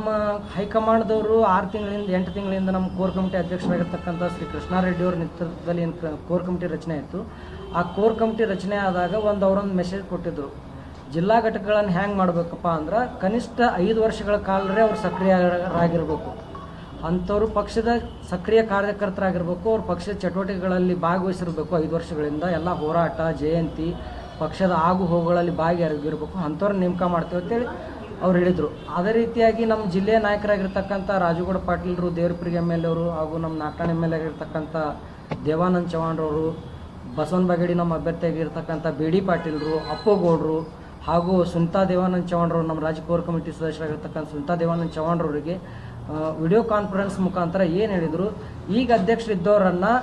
ನಮ್ಮ ಹೈಕಮಾಂಡ್ದವರು 6 ತಿಂಗಳಿಂದ 8 ತಿಂಗಳಿಂದ ನಮ್ಮ ಕೋರ್ ಕಮಿಟಿ ಅಧ್ಯಕ್ಷರಾಗಿರ್ತಕ್ಕಂಥ ಶ್ರೀ ಕೃಷ್ಣಾರೆಡ್ಡಿ ಅವರ ನೇತೃತ್ವದಲ್ಲಿ ಏನು ಕೋರ್ ಕಮಿಟಿ ರಚನೆ ಆಯಿತು. ಆ ಕೋರ್ ಕಮಿಟಿ ರಚನೆ ಆದಾಗ ಅವರೊಂದು ಮೆಸೇಜ್ ಕೊಟ್ಟಿದ್ದರು. ಜಿಲ್ಲಾ ಘಟಕಗಳನ್ನು ಹ್ಯಾಂಗೆ ಮಾಡಬೇಕಪ್ಪ ಅಂದ್ರೆ ಕನಿಷ್ಠ 5 ವರ್ಷಗಳ ಕಾಲರೇ ಅವ್ರು ಸಕ್ರಿಯರಾಗಿರಬೇಕು. ಅಂಥವ್ರು ಪಕ್ಷದ ಸಕ್ರಿಯ ಕಾರ್ಯಕರ್ತರಾಗಿರ್ಬೇಕು. ಅವ್ರ ಪಕ್ಷದ ಚಟುವಟಿಕೆಗಳಲ್ಲಿ ಭಾಗವಹಿಸಿರಬೇಕು. 5 ವರ್ಷಗಳಿಂದ ಎಲ್ಲ ಹೋರಾಟ, ಜಯಂತಿ, ಪಕ್ಷದ ಆಗು ಹೋಗುಗಳಲ್ಲಿ ಭಾಗಿಯಾಗಿರ್ಬೇಕು. ಅಂಥವ್ರು ನೇಮಕ ಮಾಡ್ತೇವೆ ಅಂತೇಳಿ ಅವ್ರು ಹೇಳಿದರು. ಅದೇ ರೀತಿಯಾಗಿ ನಮ್ಮ ಜಿಲ್ಲೆಯ ನಾಯಕರಾಗಿರ್ತಕ್ಕಂಥ ರಾಜುಗೌಡ ಪಾಟೀಲ್ರು, ದೇವ್ರಪುರಿಗೆ ಎಮ್ ಎಲ್ ಅವರು, ಹಾಗೂ ನಮ್ಮ ನಾಲ್ಕನೇ ಎಮ್ ಎಲ್ ಆಗಿರ್ತಕ್ಕಂಥ ದೇವಾನಂದ್ ಚವ್ಹಾಣ್ರವರು, ಬಸವನ ಬಾಗೇಡಿ ನಮ್ಮ ಅಭ್ಯರ್ಥಿಯಾಗಿರ್ತಕ್ಕಂಥ ಬಿ ಡಿ ಪಾಟೀಲ್ರು, ಅಪ್ಪುಗೌಡರು, ಹಾಗೂ ಸುನಿತಾ ದೇವಾನಂದ್ ಚವ್ಹಾಣ್ರವರು, ನಮ್ಮ ರಾಜ್ಯ ಕೋರ್ ಕಮಿಟಿ ಸದಸ್ಯರಾಗಿರ್ತಕ್ಕಂಥ ಸುನಿತಾ ದೇವಾನಂದ್ ಚವ್ಹಾಣ್ರವರಿಗೆ ವಿಡಿಯೋ ಕಾನ್ಫರೆನ್ಸ್ ಮುಖಾಂತರ ಏನು ಹೇಳಿದರು, ಈಗ ಅಧ್ಯಕ್ಷರಿದ್ದವರನ್ನು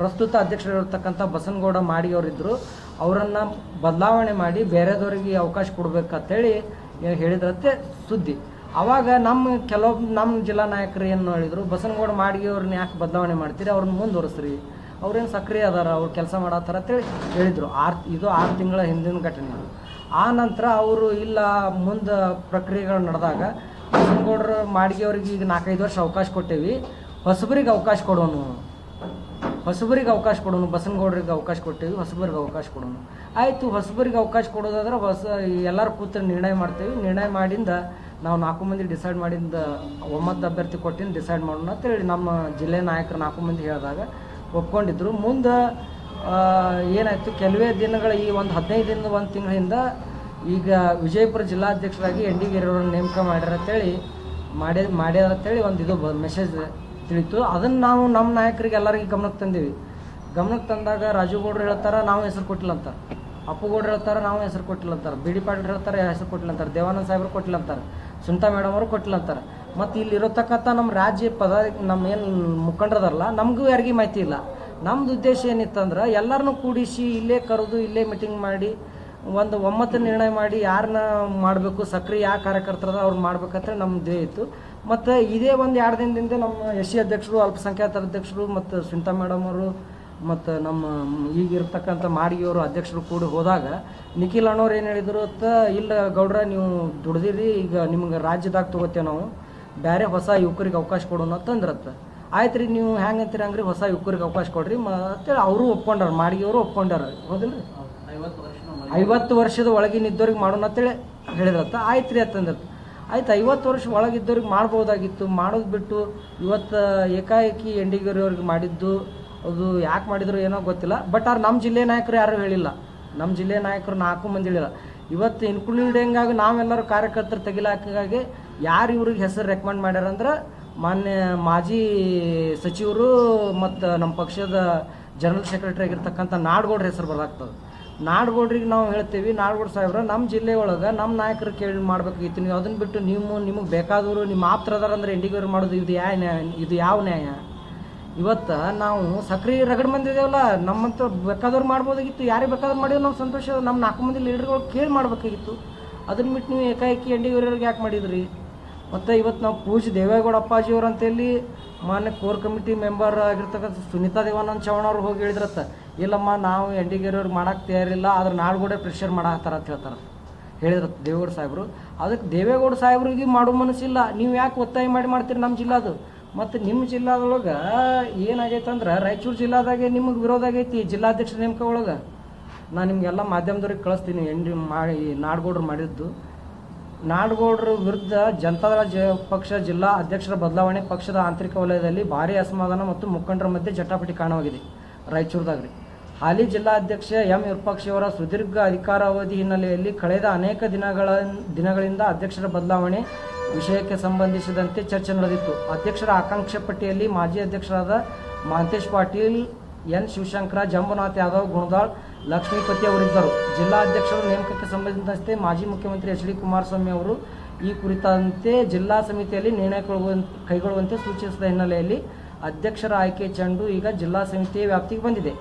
ಪ್ರಸ್ತುತ ಅಧ್ಯಕ್ಷರಿರ್ತಕ್ಕಂಥ ಬಸನಗೌಡ ಮಾಡಿಯವರಿದ್ದರು, ಅವರನ್ನು ಬದಲಾವಣೆ ಮಾಡಿ ಬೇರೆದವರಿಗೆ ಅವಕಾಶ ಕೊಡಬೇಕಂತೇಳಿ ಹೇಳಿದ್ರಂತೆ ಸುದ್ದಿ. ಆವಾಗ ನಮ್ಮ ಜಿಲ್ಲಾ ನಾಯಕರು ಏನು ಹೇಳಿದರು, ಬಸನಗೌಡ ಮಾಡಿಯವ್ರನ್ನ ಯಾಕೆ ಬದಲಾವಣೆ ಮಾಡ್ತೀರಿ, ಅವ್ರನ್ನ ಮುಂದುವರಿಸ್ರಿ, ಅವ್ರೇನು ಸಕ್ರಿಯ ಅದಾರ, ಅವ್ರು ಕೆಲಸ ಮಾಡತ್ತಾರ ಅಂತೇಳಿ ಹೇಳಿದರು. ಇದು 6 ತಿಂಗಳ ಹಿಂದಿನ ಘಟನೆ. ಆ ನಂತರ ಅವರು ಇಲ್ಲ ಮುಂದೆ ಪ್ರಕ್ರಿಯೆಗಳು ನಡೆದಾಗ ಬಸನಗೌಡರು ಮಾಡಿಗೆಯವ್ರಿಗೆ ಈಗ 4-5 ವರ್ಷ ಅವಕಾಶ ಕೊಟ್ಟೇವಿ, ಹೊಸಬರಿಗೆ ಅವಕಾಶ ಕೊಡೋಣ, ಬಸನಗೌಡರಿಗೆ ಅವಕಾಶ ಕೊಟ್ಟೇವಿ, ಹೊಸಬರಿಗೆ ಅವಕಾಶ ಕೊಡೋಣ. ಆಯಿತು, ಹೊಸಬರಿಗೆ ಅವಕಾಶ ಕೊಡೋದಾದ್ರೆ ಎಲ್ಲರೂ ಕೂತು ನಿರ್ಣಯ ಮಾಡ್ತೇವೆ. ನಿರ್ಣಯ ಮಾಡಿಂದ ನಾವು 4 ಮಂದಿ ಡಿಸೈಡ್ ಮಾಡಿಂದ ಒಮ್ಮತ ಅಭ್ಯರ್ಥಿ ಕೊಟ್ಟಿಂದ ಡಿಸೈಡ್ ಮಾಡೋಣ ಅಂತೇಳಿ ನಮ್ಮ ಜಿಲ್ಲೆ ನಾಯಕರು 4 ಮಂದಿ ಹೇಳಿದಾಗ ಒಪ್ಕೊಂಡಿದ್ರು. ಮುಂದೆ ಏನಾಯಿತು, ಕೆಲವೇ ದಿನಗಳ ಈ ಒಂದು 15 ದಿನದ 1 ತಿಂಗಳಿಂದ ಈಗ ವಿಜಯಪುರ ಜಿಲ್ಲಾಧ್ಯಕ್ಷರಾಗಿ ಎನ್ ಡಿ ಗಿರಿಯವರನ್ನು ನೇಮಕ ಮಾಡ್ಯಾರ ಅಂತೇಳಿ ಒಂದು ಮೆಸೇಜ್ ತಿಳಿತು. ಅದನ್ನು ನಾವು ನಮ್ಮ ನಾಯಕರಿಗೆ ಎಲ್ಲರಿಗೆ ಗಮನಕ್ಕೆ ತಂದೀವಿ. ಗಮನಕ್ಕೆ ತಂದಾಗ ರಾಜುಗೌಡರು ಹೇಳ್ತಾರೆ ನಾವು ಹೆಸರು ಕೊಟ್ಟಿಲ್ಲ ಅಂತಾರೆ, ಅಪ್ಪುಗೌಡರು ಹೇಳ್ತಾರೆ ನಾವು ಹೆಸರು ಕೊಟ್ಟಿಲ್ಲ ಅಂತಾರೆ, ಬಿ ಡಿ ಪಾಟೀಲ್ ಹೇಳ್ತಾರೆ ಹೆಸರು ಕೊಟ್ಟಿಲ್ಲ ಅಂತಾರೆ, ದೇವಾನಂದ ಸಾಹೇಬರು ಕೊಟ್ಟಿಲ್ಲ ಅಂತಾರೆ, ಸುನಿತಾ ಮೇಡಮ್ ಅವರು ಕೊಟ್ಟಿಲ್ಲ ಅಂತಾರೆ. ಮತ್ತು ಇಲ್ಲಿ ಇರತಕ್ಕಂಥ ನಮ್ಮ ರಾಜ್ಯ ನಮ್ಮ ಏನು ಮುಖಂಡರದಾರಲ್ಲ, ನಮಗೂ ಯಾರಿಗೂ ಮಾಹಿತಿ ಇಲ್ಲ. ನಮ್ಮದು ಉದ್ದೇಶ ಏನಿತ್ತಂದ್ರೆ ಎಲ್ಲರನ್ನೂ ಕೂಡಿಸಿ ಇಲ್ಲೇ ಕರೆದು ಇಲ್ಲೇ ಮೀಟಿಂಗ್ ಮಾಡಿ ಒಂದು ಒಮ್ಮತ ನಿರ್ಣಯ ಮಾಡಿ ಯಾರನ್ನ ಮಾಡಬೇಕು, ಸಕ್ರಿಯ ಯಾವ ಕಾರ್ಯಕರ್ತರದ ಅವ್ರು ಮಾಡ್ಬೇಕಂತ ನಮ್ಮದೇ ಇತ್ತು. ಮತ್ತು ಇದೇ ಒಂದು 2 ದಿನದಿಂದ ನಮ್ಮ ಎಸ್ ಸಿ ಅಧ್ಯಕ್ಷರು, ಅಲ್ಪಸಂಖ್ಯಾತರ ಅಧ್ಯಕ್ಷರು ಮತ್ತು ಸುನಿತಾ ಮೇಡಮ್ ಅವರು ಮತ್ತು ನಮ್ಮ ಈಗಿರ್ತಕ್ಕಂಥ ಮಾಡಿಗೆಯವರು ಅಧ್ಯಕ್ಷರು ಕೂಡ ಹೋದಾಗ ನಿಖಿಲ್ ಅಣ್ಣವ್ರು ಏನು ಹೇಳಿದರು ಇಲ್ಲ ಗೌಡ್ರ ನೀವು ದುಡ್ದಿರಿ, ಈಗ ನಿಮ್ಗೆ ರಾಜ್ಯದಾಗ ತೊಗೋತೇವೆ ನಾವು, ಬೇರೆ ಹೊಸ ಯುವಕರಿಗೆ ಅವಕಾಶ ಕೊಡೋಣ ಅಂತಂದ್ರತ್ತ. ಆಯ್ತು ರೀ, ನೀವು ಹೆಂಗೆ ಅಂತೀರಿ ಹಂಗ್ರಿ, ಹೊಸ ಯುವಕರಿಗೆ ಅವಕಾಶ ಕೊಡ್ರಿ ಅಂತೇಳಿ ಅವರು ಒಪ್ಕೊಂಡಾರ, ಮಾಡಿಗೆಯವರು ಒಪ್ಕೊಂಡಾರ. ಹೌದಿಲ್ಲ ರೀ, 50 ವರ್ಷದ ಒಳಗಿನಿದ್ದವ್ರಿಗೆ ಮಾಡೋಣ ಅಂತೇಳಿ ಹೇಳಿದ್ರತ್ತ. ಆಯ್ತು ರೀ ಅಂತಂದ್ರತ್ತ. ಆಯ್ತು, 50 ವರ್ಷ ಒಳಗಿದ್ದವ್ರಿಗೆ ಮಾಡ್ಬೋದಾಗಿತ್ತು, ಮಾಡೋದು ಬಿಟ್ಟು ಇವತ್ತು ಏಕಾಏಕಿ ಎನ್ ಡಿ ಗಿರಿಯವ್ರಿಗೆ ಮಾಡಿದ್ದು ಅದು ಯಾಕೆ ಮಾಡಿದ್ರು ಏನೋ ಗೊತ್ತಿಲ್ಲ. ಬಟ್ ನಮ್ಮ ಜಿಲ್ಲೆ ನಾಯಕರು ಯಾರೂ ಹೇಳಿಲ್ಲ, ನಮ್ಮ ಜಿಲ್ಲೆ ನಾಯಕರು 4 ಮಂದಿ ಹೇಳಿಲ್ಲ. ಇವತ್ತು ಇನ್ಕ್ಲೂಡಿಂಗ್ ಆಗಿ ನಾವೆಲ್ಲರೂ ಕಾರ್ಯಕರ್ತರು ತೆಗಿಲಾಕಾಗಿ ಯಾರು ಇವ್ರಿಗೆ ಹೆಸರು ರೆಕಮೆಂಡ್ ಮಾಡ್ಯಾರಂದ್ರೆ ಮಾಜಿ ಸಚಿವರು ಮತ್ತು ನಮ್ಮ ಪಕ್ಷದ ಜನರಲ್ ಸೆಕ್ರೆಟರಿ ಆಗಿರ್ತಕ್ಕಂಥ ನಾಡಗೌಡ್ರ ಹೆಸರು ಬರಲಾಗ್ತದೆ. ನಾಡಗೌಡ್ರಿಗೆ ನಾವು ಹೇಳ್ತೀವಿ, ನಾಡಗೌಡ ಸಾಹೇಬ್ರ ನಮ್ಮ ಜಿಲ್ಲೆ ಒಳಗೆ ನಮ್ಮ ನಾಯಕರು ಕೇಳಿ ಮಾಡ್ಬೇಕಾಗಿತ್ತು, ನೀವು ಅದನ್ನು ಬಿಟ್ಟು ನಿಮಗೆ ಬೇಕಾದವರು ನಿಮ್ಮ ಆಪ್ತರದಾರ ಅಂದರೆ ಎಂಡಿಗರು ಮಾಡೋದು ಇದು ಯಾವ ನ್ಯಾಯ? ಇವತ್ತು ನಾವು ಸಕ್ರಿಯ ರಗಡ್ ಮಂದಿ ಇದೇವಲ್ಲ, ನಮ್ಮಂತ ಬೇಕಾದವ್ರು ಮಾಡ್ಬೋದಾಗಿತ್ತು, ಯಾರಿಗೆ ಬೇಕಾದ್ರೂ ಮಾಡಿದ್ರು ನಾವು ಸಂತೋಷ. ನಮ್ಮ 4 ಮಂದಿ ಲೀಡರ್ಗಳು ಕೇಳಿ ಮಾಡ್ಬೇಕಾಗಿತ್ತು. ಅದನ್ನ ಬಿಟ್ಟು ನೀವು ಏಕಾಏಕಿ ಎಂಡಿಗರಿಗೆ ಯಾಕೆ ಮಾಡಿದ್ರಿ? ಮತ್ತು ಇವತ್ತು ನಾವು ಪೂಜ್ಯ ದೇವೇಗೌಡ ಅಪ್ಪಾಜಿಯವ್ರು ಅಂತೇಳಿ ಮಾನ್ಯ ಕೋರ್ ಕಮಿಟಿ ಮೆಂಬರ್ ಆಗಿರ್ತಕ್ಕಂಥ ಸುನಿತಾ ದೇವಾನಂದ್ ಚವ್ಹಾಣ್ರವ್ರು ಹೋಗಿ ಹೇಳಿದ್ರತ್ತ, ಇಲ್ಲಮ್ಮ ನಾವು ಎಂಡಿಗೇರಿಯವ್ರಿಗೆ ಮಾಡೋಕ್ಕೆ ತಯಾರಿಲ್ಲ, ಆದ್ರೆ ನಾಡ್ಗೂಡೆ ಪ್ರೆಷರ್ ಮಾಡಾಕ್ತಾರ ಅಂತ ಹೇಳಿದ್ರತ್ತ ದೇವೇಗೌಡ ಸಾಹೇಬರು. ಅದಕ್ಕೆ ದೇವೇಗೌಡ ಸಾಹೇಬ್ರಿಗೆ ಮಾಡೋ ಮನಸ್ಸಿಲ್ಲ, ನೀವು ಯಾಕೆ ಒತ್ತಾಯ ಮಾಡ್ತೀರಿ ನಮ್ಮ ಜಿಲ್ಲಾದು? ಮತ್ತು ನಿಮ್ಮ ಜಿಲ್ಲಾದೊಳಗೆ ಏನಾಗೈತೆ ಅಂದ್ರೆ ರಾಯಚೂರು ಜಿಲ್ಲಾದಾಗೆ ನಿಮಗೆ ವಿರೋಧ ಆಗೈತಿ ಜಿಲ್ಲಾಧ್ಯಕ್ಷ ನೇಮಕ ಒಳಗೆ. ನಾನು ನಿಮಗೆಲ್ಲ ಮಾಧ್ಯಮದವ್ರಿಗೆ ಕಳಿಸ್ತೀನಿ ನಾಡಗೌಡರು ಮಾಡಿದ್ದು. ನಾಡಗೌಡರ ವಿರುದ್ಧ ಜನತಾದಳ ಪಕ್ಷ ಜಿಲ್ಲಾ ಅಧ್ಯಕ್ಷರ ಬದಲಾವಣೆ ಪಕ್ಷದ ಆಂತರಿಕ ವಲಯದಲ್ಲಿ ಭಾರೀ ಅಸಮಾಧಾನ ಮತ್ತು ಮುಖಂಡರ ಮಧ್ಯೆ ಜಟಾಪಟಿ ಕಾಣವಾಗಿದೆ ರಾಯಚೂರದಾಗ ರೀ. ಹಾಲಿ ಜಿಲ್ಲಾ ಅಧ್ಯಕ್ಷ ಎಂ ವಿರೂಪಾಕ್ಷಿಯವರ ಸುದೀರ್ಘ ಅಧಿಕಾರಾವಧಿ ಹಿನ್ನೆಲೆಯಲ್ಲಿ ಕಳೆದ ಅನೇಕ ದಿನಗಳಿಂದ ಅಧ್ಯಕ್ಷರ ಬದಲಾವಣೆ ವಿಷಯಕ್ಕೆ ಸಂಬಂಧಿಸಿದಂತೆ ಚರ್ಚೆ ನಡೆದಿತ್ತು. ಅಧ್ಯಕ್ಷರ ಆಕಾಂಕ್ಷೆ ಪಟ್ಟಿಯಲ್ಲಿ ಮಾಜಿ ಅಧ್ಯಕ್ಷರಾದ ಮಹಂತೇಶ್ ಪಾಟೀಲ್, ಎನ್ ಶಿವಶಂಕರ, ಜಂಬುನಾಥ್ ಯಾದವ್, ಗುಣದಾಳ್, ಲಕ್ಷ್ಮೀಪತಿ ಅವರಿದ್ದರು. ಜಿಲ್ಲಾ ಅಧ್ಯಕ್ಷರ ನೇಮಕಕ್ಕೆ ಸಂಬಂಧಿಸಿದಂತೆ ಮಾಜಿ ಮುಖ್ಯಮಂತ್ರಿ ಎಚ್ ಡಿ ಕುಮಾರಸ್ವಾಮಿ ಅವರು ಈ ಕುರಿತಂತೆ ಜಿಲ್ಲಾ ಸಮಿತಿಯಲ್ಲಿ ನಿರ್ಣಯ ಕೈಗೊಳ್ಳುವಂತೆ ಸೂಚಿಸಿದ ಹಿನ್ನೆಲೆಯಲ್ಲಿ ಅಧ್ಯಕ್ಷರ ಆಯ್ಕೆ ಚೆಂಡು ಈಗ ಜಿಲ್ಲಾ ಸಮಿತಿಯ ವ್ಯಾಪ್ತಿಗೆ ಬಂದಿದೆ.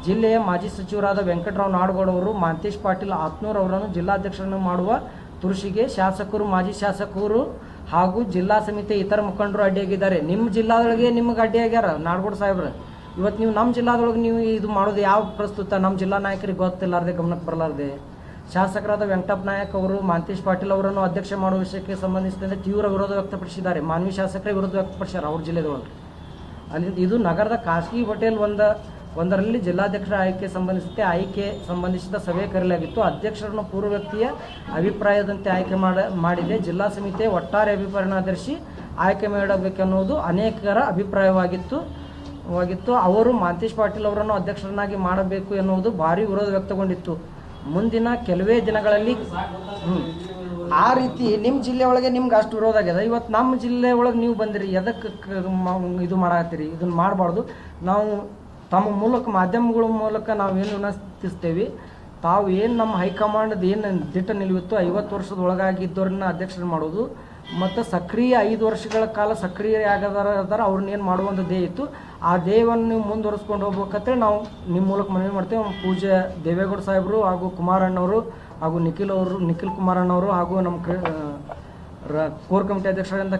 ಜಿಲ್ಲೆಯ ಮಾಜಿ ಸಚಿವರಾದ ವೆಂಕಟರಾವ್ ನಾಡಗೌಡ ಅವರು ಮಹಂತೇಶ್ ಪಾಟೀಲ್ ಆತ್ನೂರ್ ಅವರನ್ನು ಜಿಲ್ಲಾಧ್ಯಕ್ಷರನ್ನು ಮಾಡುವ ತುರುಷಿಗೆ ಶಾಸಕರು, ಮಾಜಿ ಶಾಸಕರು ಹಾಗೂ ಜಿಲ್ಲಾ ಸಮಿತಿಯ ಇತರ ಮುಖಂಡರು ಅಡ್ಡಿಯಾಗಿದ್ದಾರೆ. ನಿಮ್ಮ ಜಿಲ್ಲಾದೊಳಗೆ ನಿಮಗೆ ಅಡ್ಡಿಯಾಗ್ಯಾರ ನಾಡಗೌಡ ಸಾಹೇಬ್ರ. ಇವತ್ತು ನೀವು ನಮ್ಮ ಜಿಲ್ಲಾದೊಳಗೆ ನೀವು ಇದು ಮಾಡೋದು ಯಾವ ಪ್ರಸ್ತುತ ನಮ್ಮ ಜಿಲ್ಲಾ ನಾಯಕರಿಗೆ ಗೊತ್ತಿಲ್ಲಾರ್ದೆ, ಗಮನಕ್ಕೆ ಬರಲಾರ್ದೆ ಶಾಸಕರಾದ ವೆಂಕಟಪ್ಪ ನಾಯಕ್ ಅವರು ಮಾಂತೇಶ್ ಪಾಟೀಲ್ ಅವರನ್ನು ಅಧ್ಯಕ್ಷ ಮಾಡುವ ವಿಷಯಕ್ಕೆ ಸಂಬಂಧಿಸಿದಂತೆ ತೀವ್ರ ವಿರೋಧ ವ್ಯಕ್ತಪಡಿಸಿದ್ದಾರೆ. ಮಾನ್ವಿ ಶಾಸಕರೇ ವಿರೋಧ ವ್ಯಕ್ತಪಡಿಸಿದ್ದಾರೆ ಅವ್ರ ಜಿಲ್ಲೆದೊಳಗೆ. ಅಲ್ಲಿ ಇದು ನಗರದ ಖಾಸಗಿ ಹೋಟೆಲ್ ಒಂದರಲ್ಲಿ ಜಿಲ್ಲಾಧ್ಯಕ್ಷರ ಆಯ್ಕೆ ಸಂಬಂಧಿಸಿದ ಸಭೆ ಕರೆಯಲಾಗಿತ್ತು. ಅಧ್ಯಕ್ಷರನ್ನು ಪೂರ್ವ ವ್ಯಕ್ತಿಯ ಅಭಿಪ್ರಾಯದಂತೆ ಆಯ್ಕೆ ಮಾಡಿದೆ. ಜಿಲ್ಲಾ ಸಮಿತಿಯ ಒಟ್ಟಾರೆ ಅಭಿಪ್ರಾಯನಾಧರಿಸಿ ಆಯ್ಕೆ ಮಾಡಬೇಕೆನ್ನುವುದು ಅನೇಕರ ಅಭಿಪ್ರಾಯವಾಗಿತ್ತು. ಅವರು ಮಾಂತೇಶ್ ಪಾಟೀಲ್ ಅವರನ್ನು ಅಧ್ಯಕ್ಷರನ್ನಾಗಿ ಮಾಡಬೇಕು ಎನ್ನುವುದು ಭಾರಿ ವಿರೋಧ ವ್ಯಕ್ತಗೊಂಡಿತ್ತು. ಮುಂದಿನ ಕೆಲವೇ ದಿನಗಳಲ್ಲಿ ಆ ರೀತಿ ನಿಮ್ಮ ಜಿಲ್ಲೆ ಒಳಗೆ ನಿಮ್ಗೆ ಅಷ್ಟು ವಿರೋಧ ಆಗ್ಯದ. ಇವತ್ತು ನಮ್ಮ ಜಿಲ್ಲೆ ಒಳಗೆ ನೀವು ಬಂದಿರಿ, ಎದಕ್ಕೆ ಇದು ಮಾಡತ್ತೀರಿ? ಇದನ್ನು ಮಾಡಬಾರ್ದು. ನಾವು ತಮ್ಮ ಮೂಲಕ ಮಾಧ್ಯಮಗಳ ಮೂಲಕ ನಾವೇನು ವಿನಂತಿಸ್ತೇವೆ, ತಾವು ಏನು ನಮ್ಮ ಹೈಕಮಾಂಡ್ ಏನು ದಿಟ್ಟ ನಿಲುವಿತ್ತು 50 ವರ್ಷದ ಒಳಗಾಗಿದ್ದವ್ರನ್ನ ಅಧ್ಯಕ್ಷರು ಮಾಡೋದು ಮತ್ತು ಸಕ್ರಿಯ 5 ವರ್ಷಗಳ ಕಾಲ ಸಕ್ರಿಯ ಆಗದಾರ ಅವ್ರನ್ನೇನು ಮಾಡುವಂಥ ಧ್ಯೇಯ ಇತ್ತು. ಆ ಧ್ಯೇಯವನ್ನು ನೀವು ಮುಂದುವರಿಸ್ಕೊಂಡು ಹೋಗ್ಬೇಕಂತೇಳಿ ನಾವು ನಿಮ್ಮ ಮೂಲಕ ಮನವಿ ಮಾಡ್ತೇವೆ. ಪೂಜ್ಯ ದೇವೇಗೌಡ ಸಾಹೇಬರು ಹಾಗೂ ಕುಮಾರಣ್ಣವರು ಹಾಗೂ ನಿಖಿಲ್ ಕುಮಾರಣ್ಣವರು ಹಾಗೂ ನಮ್ಮ ಕೋರ್ ಕಮಿಟಿ ಅಧ್ಯಕ್ಷರಾದಂಥ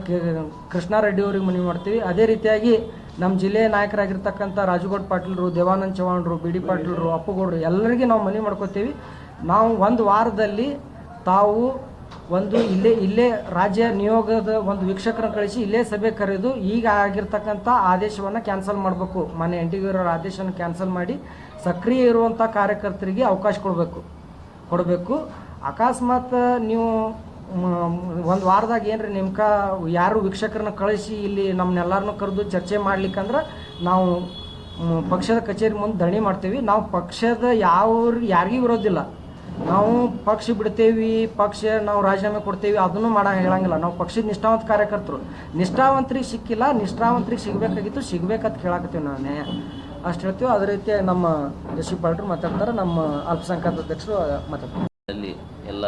ಕೃಷ್ಣಾರೆಡ್ಡಿ ಅವರಿಗೆ ಮನವಿ ಮಾಡ್ತೀವಿ. ಅದೇ ರೀತಿಯಾಗಿ ನಮ್ಮ ಜಿಲ್ಲೆಯ ನಾಯಕರಾಗಿರ್ತಕ್ಕಂಥ ರಾಜುಗೌಡ ಪಾಟೀಲ್ರು, ದೇವಾನಂದ್ ಚವ್ಹಾಣ್ರು, ಬಿ ಡಿ ಪಾಟೀಲ್ರು, ಅಪ್ಪುಗೌಡರು ಎಲ್ಲರಿಗೂ ನಾವು ಮನವಿ ಮಾಡ್ಕೋತೀವಿ. ನಾವು ಒಂದು ವಾರದಲ್ಲಿ ತಾವು ಇಲ್ಲೇ ರಾಜ್ಯ ನಿಯೋಗದ ಒಂದು ವೀಕ್ಷಕರನ್ನು ಕಳಿಸಿ ಇಲ್ಲೇ ಸಭೆ ಕರೆದು ಈಗ ಆಗಿರ್ತಕ್ಕಂಥ ಆದೇಶವನ್ನು ಕ್ಯಾನ್ಸಲ್ ಮಾಡಬೇಕು. ಮಾನ್ಯ NTV ಆದೇಶವನ್ನು ಕ್ಯಾನ್ಸಲ್ ಮಾಡಿ ಸಕ್ರಿಯ ಇರುವಂಥ ಕಾರ್ಯಕರ್ತರಿಗೆ ಅವಕಾಶ ಕೊಡಬೇಕು. ಅಕಸ್ಮಾತ್ ನೀವು ಒಂದು ವಾರದಾಗ ಏನ್ರಿ ಯಾರು ವೀಕ್ಷಕರನ್ನ ಕಳಿಸಿ ಇಲ್ಲಿ ನಮ್ಮನ್ನೆಲ್ಲರನ್ನೂ ಕರೆದು ಚರ್ಚೆ ಮಾಡ್ಲಿಕ್ಕಂದ್ರೆ ನಾವು ಪಕ್ಷದ ಕಚೇರಿ ಮುಂದೆ ಧರಣಿ ಮಾಡ್ತೀವಿ. ನಾವು ಪಕ್ಷದ ಯಾರಿಗೂ ವಿರೋಧಿಲ್ಲ. ನಾವು ಪಕ್ಷ ಬಿಡ್ತೇವಿ, ನಾವು ರಾಜೀನಾಮೆ ಕೊಡ್ತೇವಿ, ಅದನ್ನು ಹೇಳಂಗಿಲ್ಲ. ನಾವು ಪಕ್ಷದ ನಿಷ್ಠಾವಂತ ಕಾರ್ಯಕರ್ತರು. ನಿಷ್ಠಾವಂತರಿಗೆ ಸಿಕ್ಕಿಲ್ಲ, ನಿಷ್ಠಾವಂತರಿಗೆ ಸಿಗಬೇಕಾಗಿತ್ತು, ಸಿಗ್ಬೇಕಂತ ಹೇಳಕತ್ತೀವಿ ನಾವು ನ್ಯಾಯ ಅಷ್ಟು ಹೇಳ್ತೀವಿ. ಅದೇ ರೀತಿ ನಮ್ಮ ಜಸಿ ಪಾಟೀಲ್ ಮಾತಾಡ್ತಾರೆ, ನಮ್ಮ ಅಲ್ಪಸಂಖ್ಯಾತ ಅಧ್ಯಕ್ಷರು ಮಾತಾಡ್ತಾರೆ. ಅಲ್ಲಿ ಎಲ್ಲ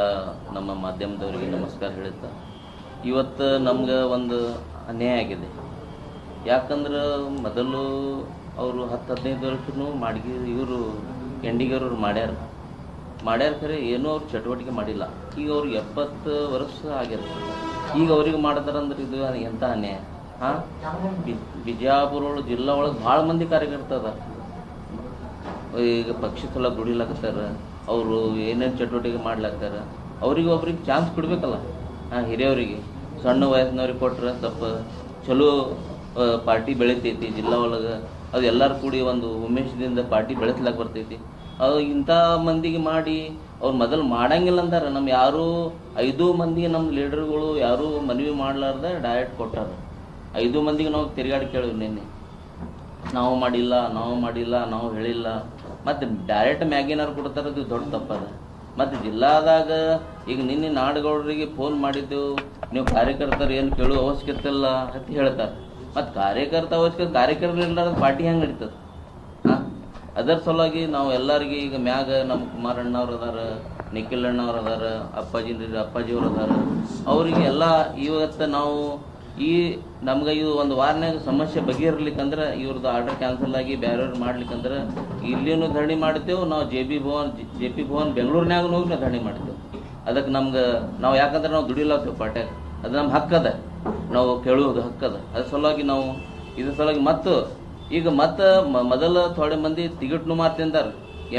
ನಮ್ಮ ಮಾಧ್ಯಮದವರಿಗೆ ನಮಸ್ಕಾರ ಹೇಳುತ್ತಾ, ಇವತ್ತು ನಮ್ಗೆ ಒಂದು ಅನ್ಯಾಯ ಆಗಿದೆ. ಯಾಕಂದ್ರೆ ಮೊದಲು ಅವರು 10-15 ವರ್ಷನೂ ಇವರು ಕೆಂಡಿಗರವ್ರು ಮಾಡ್ಯಾರ ಖರೆ ಏನೂ ಅವ್ರು ಚಟುವಟಿಕೆ ಮಾಡಿಲ್ಲ. ಈಗ ಅವ್ರಿಗೆ 70 ವರ್ಷ ಆಗ್ಯದ. ಈಗ ಅವ್ರಿಗೆ ಮಾಡಿದಾರಂದ್ರೆ ಇದು ಎಂಥ ಅನ್ಯಾಯ. ಬಿಜಾಪುರ ಜಿಲ್ಲಾ ಒಳಗೆ ಭಾಳ ಮಂದಿ ಕಾರ್ಯಕರ್ತ ಈಗ ಪಕ್ಷ ಸಲ ದುಡಿಲಾಕತ್ತಾರ. ಅವರು ಏನೇನು ಚಟುವಟಿಕೆ ಮಾಡ್ಲಾಕ್ತಾರೆ, ಒಬ್ರಿಗೆ ಚಾನ್ಸ್ ಕೊಡಬೇಕಲ್ಲ. ಹಿರಿಯವರಿಗೆ ಸಣ್ಣ ವಯಸ್ಸಿನವ್ರಿಗೆ ಕೊಟ್ರೆ ಸ್ವಲ್ಪ ಚಲೋ ಪಾರ್ಟಿ ಬೆಳಿತೈತಿ ಜಿಲ್ಲಾ ಒಳಗೆ. ಅದು ಎಲ್ಲರೂ ಕೂಡಿ ಒಂದು ಉಮೇಶದಿಂದ ಪಾರ್ಟಿ ಬೆಳೆಸ್ಲಾಕ ಬರ್ತೈತಿ. ಅದು ಇಂಥ ಮಂದಿಗೆ ಮಾಡಿ ಅವ್ರು ಮೊದಲು ಮಾಡಂಗಿಲ್ಲ ಅಂತಾರೆ. ನಮ್ಮ ಯಾರೂ 5 ಮಂದಿ ನಮ್ಮ ಲೀಡರ್ಗಳು ಯಾರೂ ಮನವಿ ಮಾಡ್ಲಾರ್ದೆ ಡೈರೆಕ್ಟ್ ಕೊಟ್ಟಾರ. 5 ಮಂದಿಗೆ ನಾವು ತಿರುಗಾಡಿ ಕೇಳಿದ್ವಿ ನಿನ್ನೆ, ನಾವು ಮಾಡಿಲ್ಲ, ನಾವು ಹೇಳಿಲ್ಲ. ಮತ್ತು ಡೈರೆಕ್ಟ್ ಮ್ಯಾಗಿನಾರು ಕೊಡ್ತಾರೆ, ಅದು ದೊಡ್ಡ ತಪ್ಪದ. ಮತ್ತು ಜಿಲ್ಲಾದಾಗ ಈಗ ನಿನ್ನೆ ನಾಡುಗೌಡರಿಗೆ ಫೋನ್ ಮಾಡಿದ್ದೆವು, ನೀವು ಕಾರ್ಯಕರ್ತರು ಏನು ಕೇಳೋ ಅವಶ್ಯಕತೆ ಇಲ್ಲ ಅಂತ ಹೇಳ್ತಾರೆ. ಮತ್ತು ಕಾರ್ಯಕರ್ತರು ಇಲ್ಲಾರ ಪಾರ್ಟಿ ಹೆಂಗೆ ನಡೀತದೆ? ಅದರ ಸಲುವಾಗಿ ನಾವು ಎಲ್ಲರಿಗೆ ಈಗ ಮ್ಯಾಗ ನಮ್ಮ ಕುಮಾರಣ್ಣವ್ರು ಅದಾರ, ನಿಖಿಲ್ ಅಣ್ಣವ್ರು ಅದಾರ, ಅಪ್ಪಾಜಿಯವ್ರು ಅದಾರ. ಅವರಿಗೆ ಎಲ್ಲ ಇವತ್ತು ನಾವು ನಮ್ಗೆ ಇದು ಒಂದು ವಾರನಾಗ ಸಮಸ್ಯೆ ಬಗೆಹರ್ಲಿಕ್ಕಂದ್ರೆ ಇವ್ರದ್ದು ಆರ್ಡರ್ ಕ್ಯಾನ್ಸಲ್ ಆಗಿ ಬೇರೆಯವ್ರು ಮಾಡ್ಲಿಕ್ಕಂದ್ರೆ ಇಲ್ಲಿನೂ ಧರಣಿ ಮಾಡ್ತೇವೆ. ನಾವು ಜೆ ಪಿ ಭವನ್ ಬೆಂಗಳೂರಿನಾಗೂ ಹೋಗಿ ನಾವು ಧರಣಿ ಮಾಡ್ತೇವೆ. ಅದಕ್ಕೆ ನಾವು ಯಾಕಂದ್ರೆ ನಾವು ದುಡಿಲಾಗ್ತೇವೆ ಪಾಟ್ಯಾಗ, ಅದು ನಮ್ಮ ಹಕ್ಕದ, ನಾವು ಕೇಳುವುದು ಹಕ್ಕದ. ಅದ್ರ ಸಲುವಾಗಿ ನಾವು ಇದ್ರ ಸಲುವಾಗಿ ಈಗ ಮೊದಲ ಥೋಡೆ ಮಂದಿ ಟಿಕೆಟ್ನು ಮಾರ್ತಿಂದಾರ.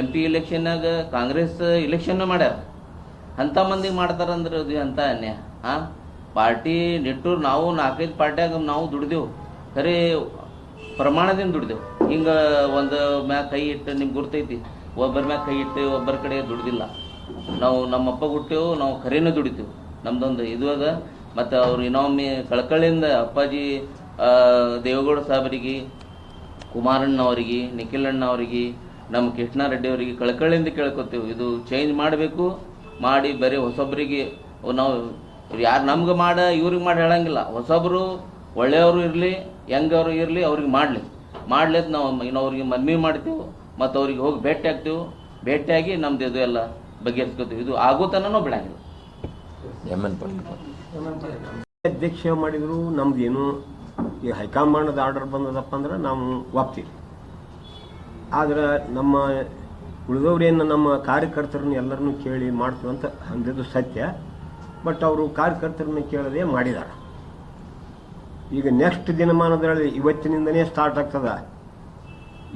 MP ಇಲೆಕ್ಷನ್ನಾಗ ಕಾಂಗ್ರೆಸ್ ಇಲೆಕ್ಷನ್ ಮಾಡ್ಯಾರ. ಅಂಥ ಮಂದಿಗೆ ಮಾಡ್ತಾರಂದ್ರೆ ಅದು ಅಂಥ ಅನ್ಯಾಯ. ಪಾರ್ಟಿ ನಿಟ್ಟೂರು ನಾವು 4-5 ಪಾರ್ಟಿಯಾಗ ನಾವು ದುಡ್ದೆವು, ಖರೆ ಪ್ರಮಾಣದಿಂದ ದುಡ್ದೆವು. ಹಿಂಗೆ ಒಂದು ಮ್ಯಾಗ ಕೈ ಇಟ್ಟು ನಿಮ್ಗೆ ಗುರ್ತೈತಿ, ಒಬ್ಬರ ಮ್ಯಾಗ ಕೈ ಇಟ್ಟು ಒಬ್ಬರ ಕಡೆ ದುಡ್ದಿಲ್ಲ. ನಾವು ನಮ್ಮಪ್ಪ ಹುಟ್ಟೆವು, ನಾವು ಖರೇನೂ ದುಡಿತೇವೆ. ನಮ್ದೊಂದು ಇದು ಅದ. ಮತ್ತು ಅವ್ರು ಇನ್ನೊಮ್ಮೆ ಕಳಕಳಿಯಿಂದ ಅಪ್ಪಾಜಿ ದೇವೇಗೌಡ ಸಾಹೇಬರಿಗೆ, ಕುಮಾರಣ್ಣವರಿಗೆ, ನಿಖಿಲ್ ಅಣ್ಣವರಿಗೆ, ನಮ್ಮ ಕೃಷ್ಣಾರೆಡ್ಡಿ ಅವರಿಗೆ ಕಳಕಳಿಯಿಂದ ಕೇಳ್ಕೊತೇವೆ, ಇದು ಚೇಂಜ್ ಮಾಡಬೇಕು. ಬರೀ ಹೊಸೊಬ್ಬರಿಗೆ ನಾವು ಯಾರು ನಮ್ಗೆ ಇವ್ರಿಗೆ ಮಾಡಿ ಹೇಳಂಗಿಲ್ಲ. ಹೊಸೊಬ್ಬರು ಒಳ್ಳೆಯವರು ಇರಲಿ, ಹೆಂಗವರು ಇರಲಿ, ಅವ್ರಿಗೆ ಮಾಡ್ಲಿಕ್ಕೆ ನಾವು ಅವ್ರಿಗೆ ಮನವಿ ಮಾಡ್ತೇವೆ. ಮತ್ತು ಅವ್ರಿಗೆ ಹೋಗಿ ಭೇಟಿಯಾಗಿ ನಮ್ದು ಇದು ಎಲ್ಲ ಬಗೆಹರಿಸ್ಕೋತೀವಿ. ಇದು ಆಗೋತನೂ ಬಿಡಂಗಿಲ್ಲ. ಅಧ್ಯಕ್ಷ ಮಾಡಿದ್ರು ನಮ್ದೇನು ಈಗ ಹೈಕಮಾಂಡದ ಆರ್ಡರ್ ಬಂದದಪ್ಪ ಅಂದ್ರೆ ನಾವು ಒಪ್ತೀವಿ. ಆದ್ರೆ ನಮ್ಮ ಉಳಿದವ್ರೇನು ನಮ್ಮ ಕಾರ್ಯಕರ್ತರನ್ನ ಎಲ್ಲರನ್ನೂ ಕೇಳಿ ಮಾಡ್ತೀವಿ ಅಂತ ಅಂದಿದ್ದು ಸತ್ಯ. ಬಟ್ ಅವರು ಕಾರ್ಯಕರ್ತರನ್ನ ಕೇಳದೆ ಮಾಡಿದ್ದಾರೆ. ಈಗ ನೆಕ್ಸ್ಟ್ ದಿನಮಾನದಲ್ಲಿ ಇವತ್ತಿನಿಂದನೇ ಸ್ಟಾರ್ಟ್ ಆಗ್ತದೆ.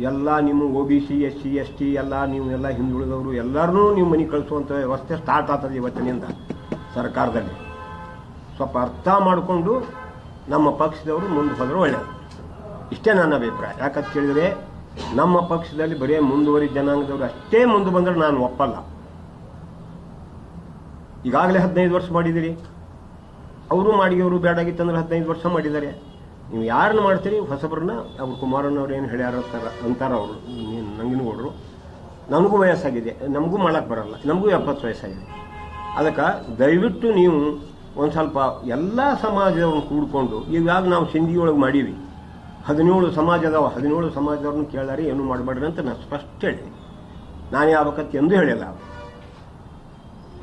ಎಲ್ಲ ನಿಮ್ಮ OBC SC ST ಎಲ್ಲ ನೀವು ಎಲ್ಲ ಹಿಂದುಳಿದವರು ಎಲ್ಲರನ್ನೂ ನೀವು ಮನೆ ಕಳಿಸುವಂಥ ವ್ಯವಸ್ಥೆ ಸ್ಟಾರ್ಟ್ ಆಗ್ತದೆ ಇವತ್ತಿನಿಂದ ಸರ್ಕಾರದಲ್ಲಿ. ಸ್ವಲ್ಪ ಅರ್ಥ ಮಾಡಿಕೊಂಡು ನಮ್ಮ ಪಕ್ಷದವರು ಮುಂದೆ ಹೋದ್ರೆ ಒಳ್ಳೆಯದು. ಇಷ್ಟೇ ನನ್ನ ಅಭಿಪ್ರಾಯ. ಯಾಕಂತ ಕೇಳಿದರೆ ನಮ್ಮ ಪಕ್ಷದಲ್ಲಿ ಬರೀ ಮುಂದುವರಿದ ಜನಾಂಗದವರು ಅಷ್ಟೇ ಮುಂದೆ ಬಂದರೆ ನಾನು ಒಪ್ಪಲ್ಲ. ಈಗಾಗಲೇ 15 ವರ್ಷ ಮಾಡಿದ್ದೀರಿ, ಅವರು ಮಾಡಿದವರು ಬೇಡಾಗಿತ್ತಂದ್ರೆ 15 ವರ್ಷ ಮಾಡಿದ್ದಾರೆ. ನೀವು ಯಾರನ್ನ ಮಾಡ್ತೀರಿ ಹೊಸಬ್ರನ್ನ, ಅವ್ರು ಕುಮಾರಣ್ಣವ್ರು ಏನು ಹೇಳ್ಯಾರ ಅಂತಾರೆ ಅವರು, ನಂಗಿನಗೌಡರು. ನನಗೂ ವಯಸ್ಸಾಗಿದೆ, ನಮಗೂ ಮಾಡೋಕ್ಕೆ ಬರಲ್ಲ, ನಮಗೂ 70 ವಯಸ್ಸಾಗಿದೆ. ಅದಕ್ಕೆ ದಯವಿಟ್ಟು ನೀವು ಒಂದು ಸ್ವಲ್ಪ ಎಲ್ಲ ಸಮಾಜದವ್ರನ್ನ ಕೂಡ್ಕೊಂಡು, ಇವಾಗ ನಾವು ಸಿಂಧಿ ಒಳಗೆ ಮಾಡೀವಿ, 17 ಸಮಾಜ ಅದಾವ, 17 ಸಮಾಜದವ್ರನ್ನ ಕೇಳಾರಿ ಏನು ಮಾಡಬೇಡ್ರಿ ಅಂತ ನಾನು ಸ್ಪಷ್ಟ ಹೇಳಿ. ನಾನು ಯಾವಕತ್ತು ಎಂದೂ ಹೇಳಿಲ್ಲ.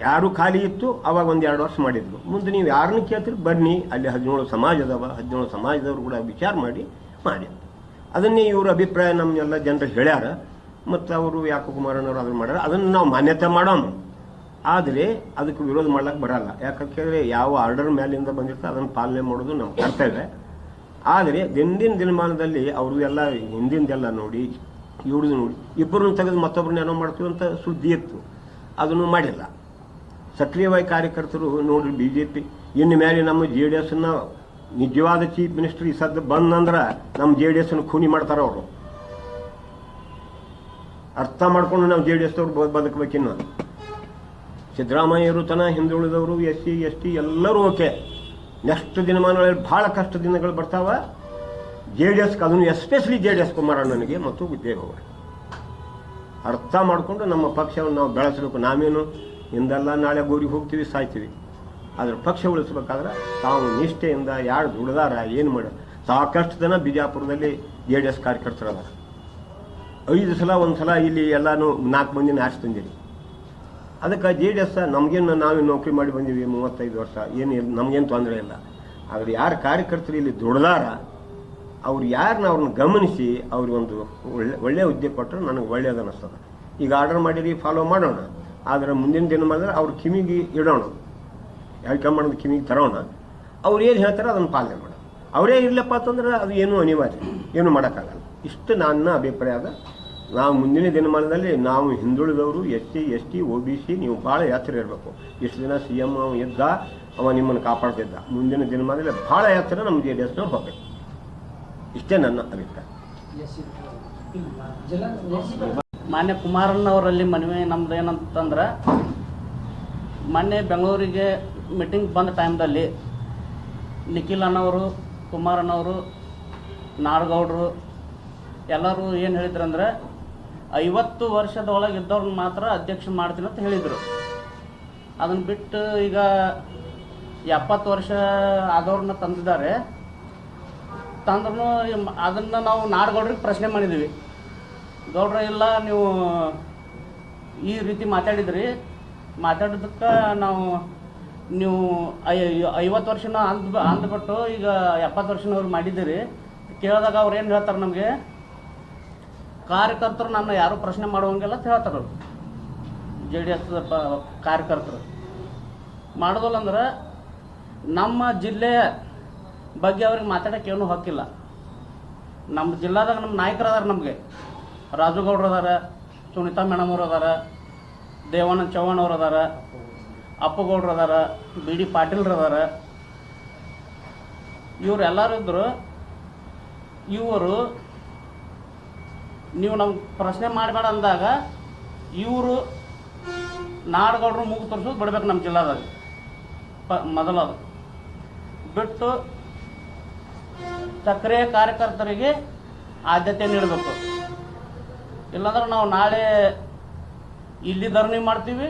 ಯಾರು ಖಾಲಿ ಇತ್ತು ಅವಾಗ 1-2 ವರ್ಷ ಮಾಡಿದ್ರು. ಮುಂದೆ ನೀವು ಯಾರನ್ನ ಕೇಳ್ತೀರಿ ಬನ್ನಿ, ಅಲ್ಲಿ 17 ಸಮಾಜ ಅದಾವ, 17 ಸಮಾಜದವ್ರು ಕೂಡ ವಿಚಾರ ಮಾಡಿ ಅದನ್ನೇ ಇವ್ರ ಅಭಿಪ್ರಾಯ ನಮ್ಮೆಲ್ಲ ಜನರು ಹೇಳ್ಯಾರ. ಮತ್ತು ಅವರು ಯಾಕೋ ಕುಮಾರಣ್ಣವ್ರು ಅದನ್ನು ಮಾಡ್ಯಾರ, ಅದನ್ನು ನಾವು ಮಾನ್ಯತೆ ಮಾಡೋಣ. ಆದರೆ ಅದಕ್ಕೆ ವಿರೋಧ ಮಾಡ್ಲಿಕ್ಕೆ ಬರಲ್ಲ. ಯಾಕಂತ ಕೇಳಿದ್ರೆ ಯಾವ ಆರ್ಡರ್ ಮೇಲಿಂದ ಬಂದಿರ್ತದೆ ಅದನ್ನು ಪಾಲನೆ ಮಾಡೋದು ನಮ್ಮ ಕರ್ತವ್ಯ. ಆದರೆ ದಿನದಿನ ದಿನಮಾನದಲ್ಲಿ ಅವ್ರದ್ದು ಎಲ್ಲ ಹಿಂದಿಂದೆಲ್ಲ ನೋಡಿ ಇವ್ರದ್ದು ನೋಡಿ ಇಬ್ಬರನ್ನ ತೆಗೆದು ಮತ್ತೊಬ್ಬರನ್ನ ಏನೋ ಮಾಡ್ತೀವಿ ಅಂತ ಸುದ್ದಿ ಇತ್ತು, ಅದನ್ನು ಮಾಡಿಲ್ಲ. ಸಕ್ರಿಯವಾಗಿ ಕಾರ್ಯಕರ್ತರು ನೋಡ್ರಿ, BJP ಇನ್ನು ಮೇಲೆ ನಮ್ಮ JDSನ ನಿಜವಾದ ಚೀಫ್ ಮಿನಿಸ್ಟರ್ ಈ ಸದ್ದು ಬಂದಂದ್ರೆ ನಮ್ಮ JDSನ ಖೂನಿ ಮಾಡ್ತಾರೆ ಅವರು. ಅರ್ಥ ಮಾಡ್ಕೊಂಡು ನಾವು JDSದವ್ರು ಬದುಕಬೇಕಿನ್ನು. ಸಿದ್ದರಾಮಯ್ಯರು ತನ ಹಿಂದುಳಿದವರು SC ST ಎಲ್ಲರೂ ಓಕೆ. ನೆಕ್ಸ್ಟ್ ದಿನಮಾನಗಳಲ್ಲಿ ಭಾಳ ಕಷ್ಟ ದಿನಗಳು ಬರ್ತಾವ JDSಗೆ, ಅದನ್ನು ಎಸ್ಪೆಷಲಿ JDS ಕುಮಾರಣ್ಣನಿಗೆ ಮತ್ತು ದೇವೇಗೌಡ ಅರ್ಥ ಮಾಡಿಕೊಂಡು ನಮ್ಮ ಪಕ್ಷವನ್ನು ನಾವು ಬೆಳೆಸಬೇಕು. ನಾವೇನು ಇಂದೆಲ್ಲ ನಾಳೆ ಗೋರಿಗೆ ಹೋಗ್ತೀವಿ, ಸಾಯ್ತೀವಿ. ಆದರೆ ಪಕ್ಷ ಉಳಿಸ್ಬೇಕಾದ್ರೆ ತಾವು ನಿಷ್ಠೆಯಿಂದ ಯಾರು ದುಡ್ದಾರ ಏನು ಮಾಡ. ಸಾಕಷ್ಟು ಜನ ಬಿಜಾಪುರದಲ್ಲಿ JDS ಕಾರ್ಯಕರ್ತರಲ್ಲ. 5 ಸಲ ಒಂದು ಸಲ ಇಲ್ಲಿ ಎಲ್ಲನೂ 4 ಮಂದಿನ ಆರಿಸಿ ತಂದಿರಿ. ಅದಕ್ಕೆ JDS ನಮಗೇನು, ನಾವೇ ನೌಕರಿ ಮಾಡಿ ಬಂದೀವಿ 35 ವರ್ಷ, ಏನು ನಮಗೇನು ತೊಂದರೆ ಇಲ್ಲ. ಆದರೆ ಯಾರು ಕಾರ್ಯಕರ್ತರು ಇಲ್ಲಿ ದುಡ್ದಾರ ಅವ್ರು ಯಾರನ್ನ ಅವ್ರನ್ನ ಗಮನಿಸಿ ಅವ್ರಿಗೊಂದು ಒಳ್ಳೆಯ ಹುದ್ದೆ ಕೊಟ್ಟರೆ ನನಗೆ ಒಳ್ಳೆಯದು ಅನ್ನಿಸ್ತದೆ. ಈಗ ಆರ್ಡರ್ ಮಾಡಿರಿ, ಫಾಲೋ ಮಾಡೋಣ. ಆದರೆ ಮುಂದಿನ ದಿನ ಮಾಡಿದ್ರೆ ಅವ್ರ ಕಿವಿಗೆ ಇಡೋಣ, ಹೈಕಮಾಂಡ್ ಕಿವಿಗೆ ತರೋಣ. ಅವ್ರು ಏನು ಹೇಳ್ತಾರೆ ಅದನ್ನು ಪಾಲನೆ ಮಾಡೋಣ. ಅವರೇ ಇರಲಪ್ಪ ಅಂತಂದ್ರೆ ಅದು ಏನೂ ಅನಿವಾರ್ಯ, ಏನೂ ಮಾಡೋಕ್ಕಾಗಲ್ಲ. ಇಷ್ಟು ನನ್ನ ಅಭಿಪ್ರಾಯ ಅದ. ನಾವು ಮುಂದಿನ ದಿನಮಾನದಲ್ಲಿ ನಾವು ಹಿಂದುಳಿದವರು SC ST OBC ನೀವು ಭಾಳ ಎತ್ತರ ಇರಬೇಕು. ಇಷ್ಟು ದಿನ CM ಅವ ಇದ್ದ, ಅವ ನಿಮ್ಮನ್ನು ಕಾಪಾಡ್ತಿದ್ದ. ಮುಂದಿನ ದಿನಮಾನದಲ್ಲಿ ಭಾಳ ಎತ್ತರ ನಮ್ಮ JDSನವ್ರು ಹೋಗಬೇಕು. ಇಷ್ಟೇ ನನ್ನ ಅಭಿಪ್ರಾಯ. ಮಾನ್ಯ ಕುಮಾರಣ್ಣವರಲ್ಲಿ ಮನವಿ ನಮ್ದು ಏನಂತಂದ್ರೆ, ಮೊನ್ನೆ ಬೆಂಗಳೂರಿಗೆ ಮೀಟಿಂಗ್ ಬಂದ ಟೈಮ್ದಲ್ಲಿ ನಿಖಿಲ್ ಅಣ್ಣವರು, ಕುಮಾರಣ್ಣವರು, ನಾಡಗೌಡರು ಎಲ್ಲರೂ ಏನು ಹೇಳಿದ್ರಂದ್ರೆ 50 ವರ್ಷದೊಳಗೆ ಇದ್ದವ್ರನ್ನ ಮಾತ್ರ ಅಧ್ಯಕ್ಷ ಮಾಡ್ತೀನಿ ಅಂತ ಹೇಳಿದರು. ಅದನ್ನು ಬಿಟ್ಟು ಈಗ 70 ವರ್ಷ ಆದವ್ರನ್ನ ತಂದಿದ್ದಾರೆ. ತಂದ್ರೂ ಅದನ್ನು ನಾವು ನಾಡಗೌಡ್ರಿಗೆ ಪ್ರಶ್ನೆ ಮಾಡಿದ್ದೀವಿ. ಗೌಡ್ರ ಇಲ್ಲ, ನೀವು ಈ ರೀತಿ ಮಾತಾಡಿದ್ದಕ್ಕೆ ನೀವು 50 ವರ್ಷನ ಅಂದ್ಬಿಟ್ಟು ಈಗ 70 ವರ್ಷನವ್ರು ಮಾಡಿದ್ದೀರಿ. ಕೇಳಿದಾಗ ಅವ್ರು ಏನು ಹೇಳ್ತಾರೆ, ನಮಗೆ ಕಾರ್ಯಕರ್ತರು ನನ್ನ ಯಾರೂ ಪ್ರಶ್ನೆ ಮಾಡುವಂಗಿಲ್ಲ ಅಂತ ಹೇಳ್ತಾರೆ. JDS ಕಾರ್ಯಕರ್ತರು ಮಾಡೋದಿಲ್ಲ ಅಂದ್ರೆ ನಮ್ಮ ಜಿಲ್ಲೆಯ ಬಗ್ಗೆ ಅವ್ರಿಗೆ ಮಾತಾಡೋಕ್ಕೆ ಏನೂ ಹಕ್ಕಿಲ್ಲ. ನಮ್ಮ ಜಿಲ್ಲಾದಾಗ ನಮ್ಮ ನಾಯಕರು ಅದಾರ, ನಮಗೆ ರಾಜುಗೌಡ್ರು ಅದಾರ, ಸುನೀತಾ ಮೇಡಮ್ ಅವರು ಅದಾರ, ದೇವಾನಂದ ಚವ್ಹಾಣ್ ಅವರು ಅದಾರ, ಅಪ್ಪಗೌಡ್ರು ಅದಾರ, BD ಪಾಟೀಲ್ರು ಅದಾರ. ಇವ್ರು ಎಲ್ಲರೂ ಇದ್ದರು. ಇವರು ನೀವು ನಮ್ಗೆ ಪ್ರಶ್ನೆ ಮಾಡಬೇಡ ಅಂದಾಗ ಇವರು ನಾಡಗೌಡರು ಮೂಗು ತೋರಿಸೋದು ಬಿಡ್ಬೇಕು ನಮ್ಮ ಜಿಲ್ಲಾದಾಗ. ಮೊದಲದು ಬಿಟ್ಟು ಸಕ್ರಿಯ ಕಾರ್ಯಕರ್ತರಿಗೆ ಆದ್ಯತೆ ನೀಡಬೇಕು. ಇಲ್ಲಾಂದ್ರೆ ನಾವು ನಾಳೆ ಇಲ್ಲಿ ಧರಣಿ ಮಾಡ್ತೀವಿ,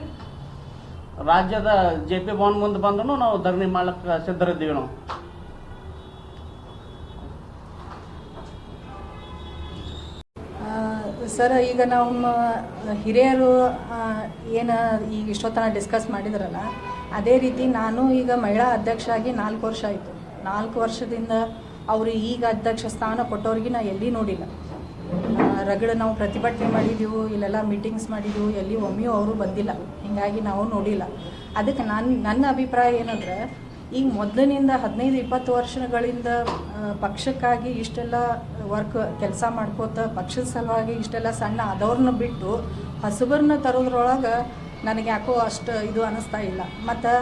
ರಾಜ್ಯದ JP ಭವನ್ ಮುಂದೆ ಬಂದು ನಾವು ಧರಣಿ ಮಾಡ್ಲಿಕ್ಕೆ ಸಿದ್ಧರಿದ್ದೀವಿ ನಾವು. ಸರ್, ಈಗ ನಮ್ಮ ಹಿರಿಯರು ಏನು ಈಗ ಇಷ್ಟೊತ್ತನ ಡಿಸ್ಕಸ್ ಮಾಡಿದ್ರಲ್ಲ, ಅದೇ ರೀತಿ ನಾನು ಈಗ ಮಹಿಳಾ ಅಧ್ಯಕ್ಷ ಆಗಿ 4 ವರ್ಷ ಆಯಿತು. 4 ವರ್ಷದಿಂದ ಅವರು ಈಗ ಅಧ್ಯಕ್ಷ ಸ್ಥಾನ ಕೊಟ್ಟವ್ರಿಗೆ ನಾ ಎಲ್ಲಿ ನೋಡಿಲ್ಲ. ರಗಡ ನಾವು ಪ್ರತಿಭಟನೆ ಮಾಡಿದ್ದೀವಿ, ಇಲ್ಲೆಲ್ಲ ಮೀಟಿಂಗ್ಸ್ ಮಾಡಿದ್ದೀವಿ, ಎಲ್ಲಿ ಒಮ್ಮೆಯೂ ಅವರು ಬಂದಿಲ್ಲ. ಹೀಗಾಗಿ ನಾವು ನೋಡಿಲ್ಲ. ಅದಕ್ಕೆ ನನ್ನ ಅಭಿಪ್ರಾಯ ಏನಂದ್ರೆ, ಈಗ ಮೊದಲಿನಿಂದ 15-20 ವರ್ಷಗಳಿಂದ ಪಕ್ಷಕ್ಕಾಗಿ ಇಷ್ಟೆಲ್ಲ ಕೆಲಸ ಮಾಡ್ಕೋತ ಪಕ್ಷದ ಸಲುವಾಗಿ ಇಷ್ಟೆಲ್ಲ ಸಣ್ಣ ಆದವ್ರನ್ನ ಬಿಟ್ಟು ಹೊಸಬರನ್ನ ತರೋದ್ರೊಳಗೆ ನನಗೆ ಯಾಕೋ ಅಷ್ಟು ಇದು ಅನ್ನಿಸ್ತಾ ಇಲ್ಲ. ಮತ್ತು